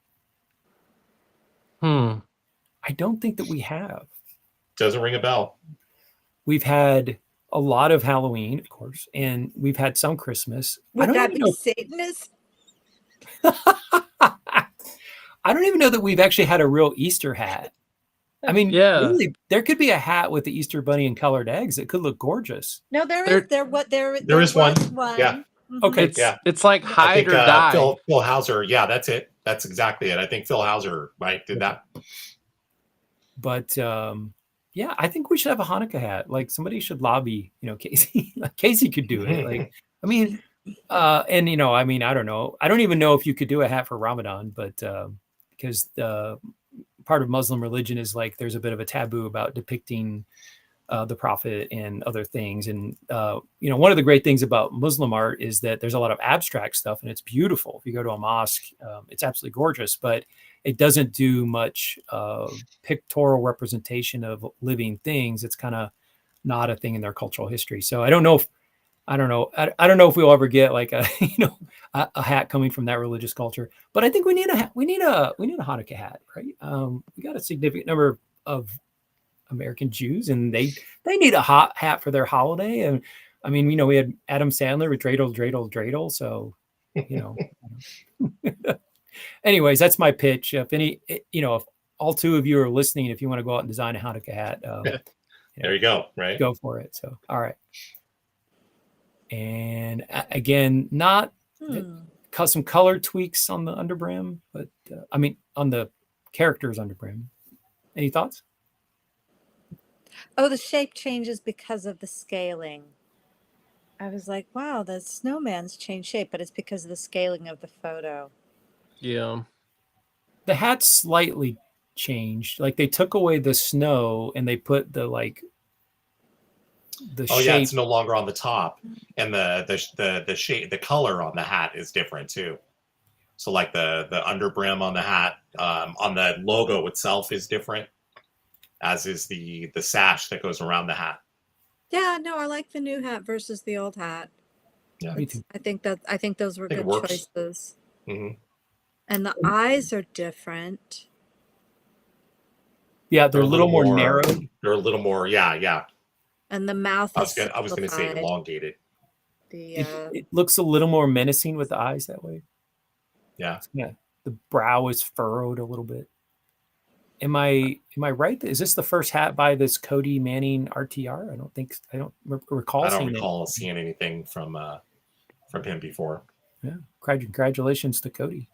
I don't think that we have. Doesn't ring a bell. We've had a lot of Halloween, of course, and we've had some Christmas. Would that be know. Satanist? I don't even know that we've actually had a real Easter hat. I mean, Yeah. really, there could be a hat with the Easter bunny and colored eggs that could look gorgeous. No, there is one. was Yeah. Mhm. Okay. It's like I hide think or die. Phil Hauser, yeah, that's it. That's exactly it. I think Phil Hauser, right, did that. But yeah, I think we should have a Hanukkah hat. Like somebody should lobby, Casey. Like Casey could do it. Like, I mean, and I mean, I don't know. I don't even know if you could do a hat for Ramadan, but because part of Muslim religion is like there's a bit of a taboo about depicting the prophet and other things. And one of the great things about Muslim art is that there's a lot of abstract stuff, and it's beautiful. If you go to a mosque, it's absolutely gorgeous, but it doesn't do much pictorial representation of living things. It's kind of not a thing in their cultural history. So I don't know if we'll ever get like a a hat coming from that religious culture. But I think we need a Hanukkah hat, right? We got a significant number of American Jews, and they need a hot hat for their holiday. And I mean, we had Adam Sandler with dreidel, dreidel, dreidel. So anyways, that's my pitch. If all two of you are listening, if you want to go out and design a Hanukkah hat, There you go, right? go for it. So, all right. And again, not some color tweaks on the underbrim, but on the characters underbrim. Any thoughts? Oh, the shape changes because of the scaling. I was like, wow, the snowman's changed shape, but it's because of the scaling of the photo. Yeah. The hat slightly changed. Like they took away the snow and they put the Oh yeah, shape. it's no longer on the top, and the shape, the color on the hat is different too. So like the under brim on the hat, on the logo itself is different, as is the sash that goes around the hat. Yeah, no, I like the new hat versus the old hat. Yeah, Me too. I think those were I think it good works. choices. hmm And the eyes are different. Yeah, they're a little more narrow. They're a little more, yeah. And the mouth I is was gonna say simplified. elongated. The It looks a little more menacing with the eyes that way. Yeah. Yeah, the brow is furrowed a little bit. Am I right? Is this the first hat by this Cody Manning RTR? I don't recall I don't seeing recall seeing anything from him before. it. Yeah, congratulations to Cody.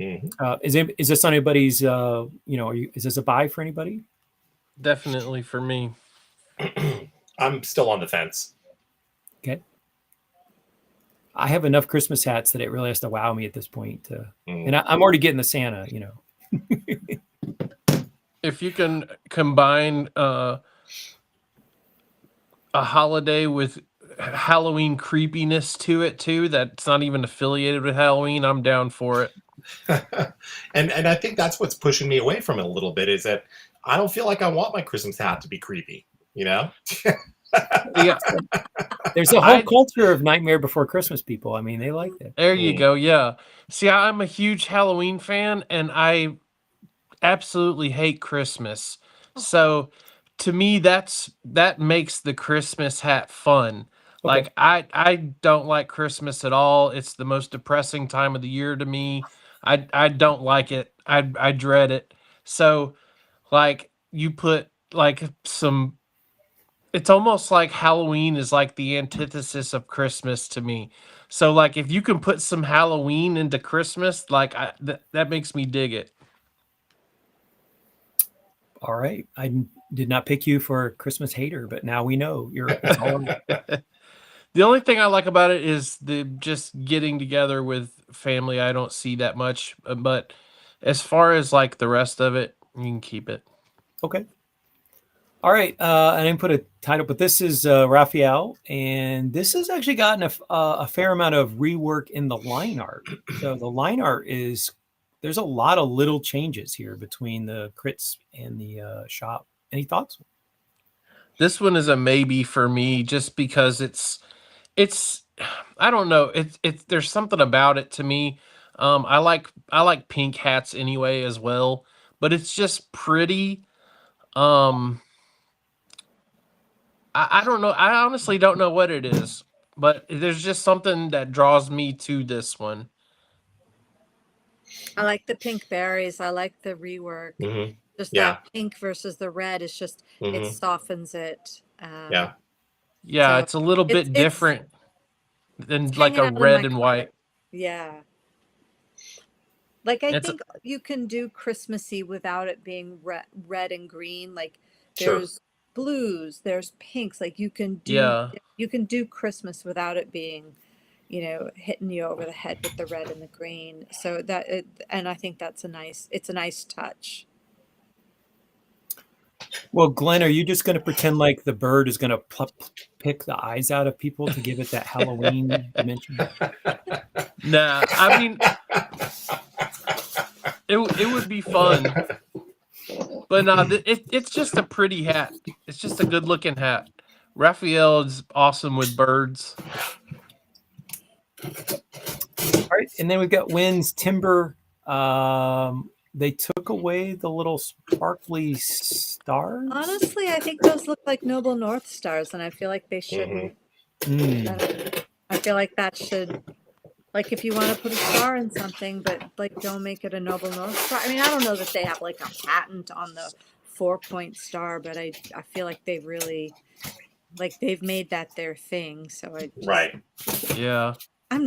Mhm. Is this anybody's? Is this a buy for anybody? Definitely for me. I'm still on the fence. Okay. I have enough Christmas hats that it really has to wow me at this point. Mm. And I'm already getting the Santa. If you can combine a holiday with Halloween creepiness to it too, that's not even affiliated with Halloween, I'm down for it. and I think that's what's pushing me away from it a little bit, is that I don't feel like I want my Christmas hat to be creepy. Yeah, There's a whole culture of Nightmare Before Christmas people. I mean, they like that. there you go. Yeah. See, I'm a huge Halloween fan, and I absolutely hate Christmas. So to me, that makes the Christmas hat fun. Okay. Like I don't like Christmas at all. It's the most depressing time of the year to me. I don't like it. I dread it. So like you put like some, it's almost like Halloween is like the antithesis of Christmas to me. So like if you can put some Halloween into Christmas, like that makes me dig it. All right. I did not pick you for a Christmas hater, but now we know you're. It's all right. The only thing I like about it is the just getting together with family. I don't see that much, but as far as like the rest of it, you can keep it. Okay. All right. I didn't put a title, but this is Raphael, and this has actually gotten a fair amount of rework in the line art. So the line art there's a lot of little changes here between the crits and the shop. Any thoughts? This one is a maybe for me just because it's I don't know. It's there's something about it to me. I like pink hats anyway as well, but it's just pretty. I don't know. I honestly don't know what it is, but there's just something that draws me to this one. I like the pink berries. I like the rework. hmm Just Yeah. that pink versus the red is just it hmm softens it. Yeah. Yeah, So it's a little bit it's different than it's like hanging a out in my red and closet. white. Yeah. Like I It's think you can do Christmassy without it being red and green. Like Sure. there's blues, there's pinks. Like you can yeah. do Christmas without it being, hitting you over the head with the red and the green. So and I think it's a nice touch. Well, Glenn, are you just going to pretend like the bird is going to pick the eyes out of people to give it that Halloween dimension? Nah, I mean it would be fun. But no, it's just a pretty hat. It's just a good looking hat. Raphael is awesome with birds. All right, and then we've got Wynn's Timber. They took away the little sparkly stars. Honestly, I think those look like Noble North Stars, and I feel like they shouldn't. I feel like that should, like, if you want to put a star in something, but like don't make it a Noble North Star. I mean, I don't know that they have like a patent on the 4-point star, but I feel like they really, like, they've made that their thing. So Right. Yeah. I don't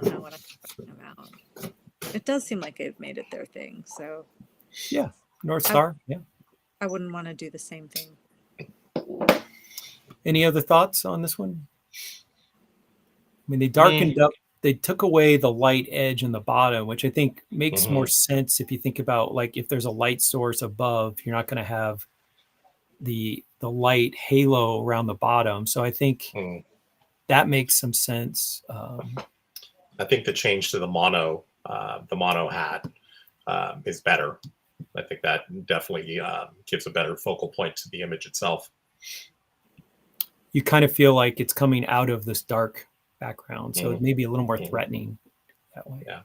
know what I'm talking about. It does seem like they've made it their thing. So Yeah, North Star. Yeah. I wouldn't want to do the same thing. Any other thoughts on this one? I mean, they darkened up. They took away the light edge in the bottom, which I think makes more sense if you think about like if there's a light source above, you're not going to have the light halo around the bottom. So I think that makes some sense. I think the change to the mono hat is better. I think that definitely gives a better focal point to the image itself. You kind of feel like it's coming out of this dark background, so it may be a little more threatening that way. Yeah.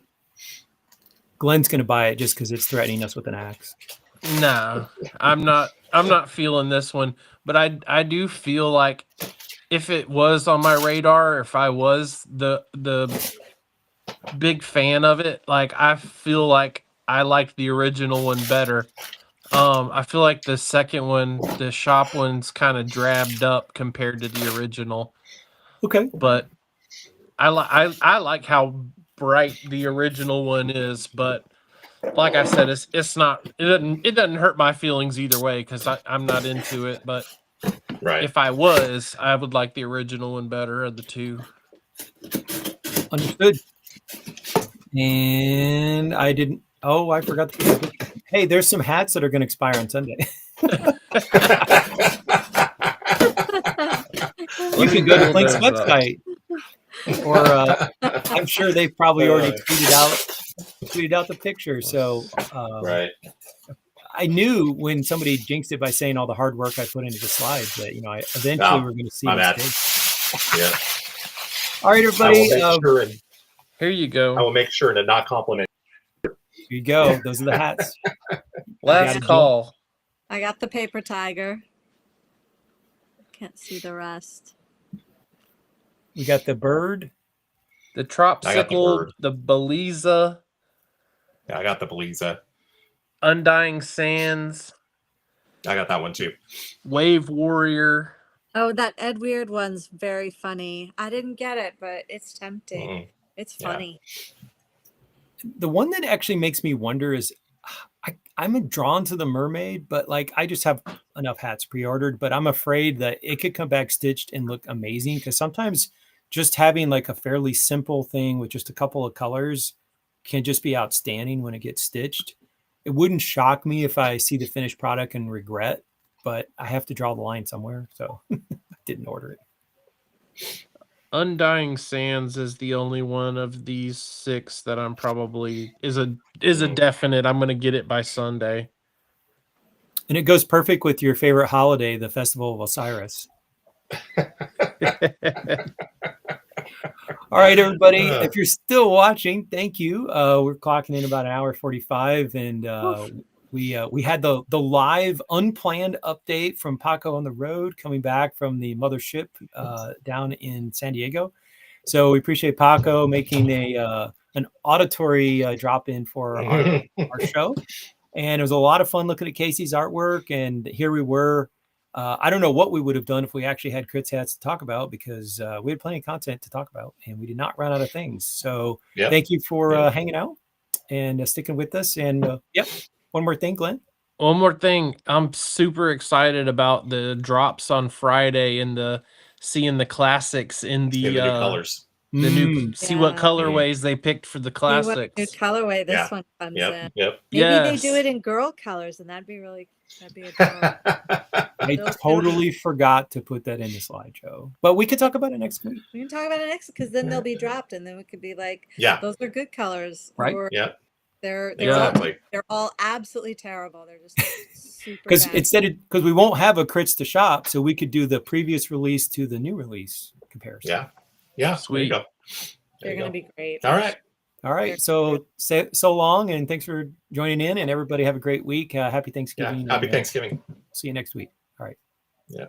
Glenn's going to buy it just because it's threatening us with an axe. No, I'm not feeling this one, but I do feel like if it was on my radar, if I was the big fan of it, like I feel like I like the original one better. I feel like the second one, the shop one's kind of drabbed up compared to the original. Okay. But I like how bright the original one is, but like I said, it's not, it doesn't hurt my feelings either way because I'm not into it. But Right. if I was, I would like the original one better of the two. Understood. And I didn't. Oh, I forgot to. Hey, there's some hats that are going to expire on Sunday. You can go to Flink's website, or I'm sure they've probably already tweeted out the picture. So Right. I knew when somebody jinxed it by saying all the hard work I put into the slides that I eventually we're going to see. My bad. Yeah. All right, everybody. Here you go. I will make sure to not compliment. Here you go. Those are the hats. Last call. I got the paper tiger. Can't see the rest. We got the bird. The Tropsicle, the Beliza. Yeah, I got the Beliza. Undying Sands. I got that one too. Wave Warrior. Oh, that Ed Weird one's very funny. I didn't get it, but it's tempting. It's funny. The one that actually makes me wonder is I'm drawn to the mermaid, but like I just have enough hats pre-ordered, but I'm afraid that it could come back stitched and look amazing because sometimes just having like a fairly simple thing with just a couple of colors can just be outstanding when it gets stitched. It wouldn't shock me if I see the finished product and regret, but I have to draw the line somewhere, so I didn't order it. Undying Sands is the only one of these 6 that I'm probably is a definite. I'm gonna get it by Sunday. And it goes perfect with your favorite holiday, the Festival of Osiris. All right, everybody. If you're still watching, thank you. We're clocking in about an hour 45, and we had the live unplanned update from Paco on the road coming back from the mothership down in San Diego. So we appreciate Paco making an auditory drop in for our show. And it was a lot of fun looking at Casey's artwork. And here we were. I don't know what we would have done if we actually had Crits hats to talk about because we had plenty of content to talk about and we did not run out of things. So thank you for hanging out and sticking with us. And one more thing, Glenn. One more thing. I'm super excited about the drops on Friday and seeing the classics in the new colors. The new see what colorways they picked for the classics. New colorway this one comes in. Yep. Maybe they do it in girl colors, and that'd be adorable. I totally forgot to put that in the slideshow, but we could talk about it next week. We can talk about it next because then they'll be dropped, and then we could be like, those are good colors, right? Or they're all absolutely terrible. They're just super. Because we won't have a Crits to shop, so we could do the previous release to the new release comparison. Yeah, sweet. There you go. They're going to be great. All right. So long, and thanks for joining in. And everybody have a great week. Happy Thanksgiving. Happy Thanksgiving. See you next week. All right. Yeah.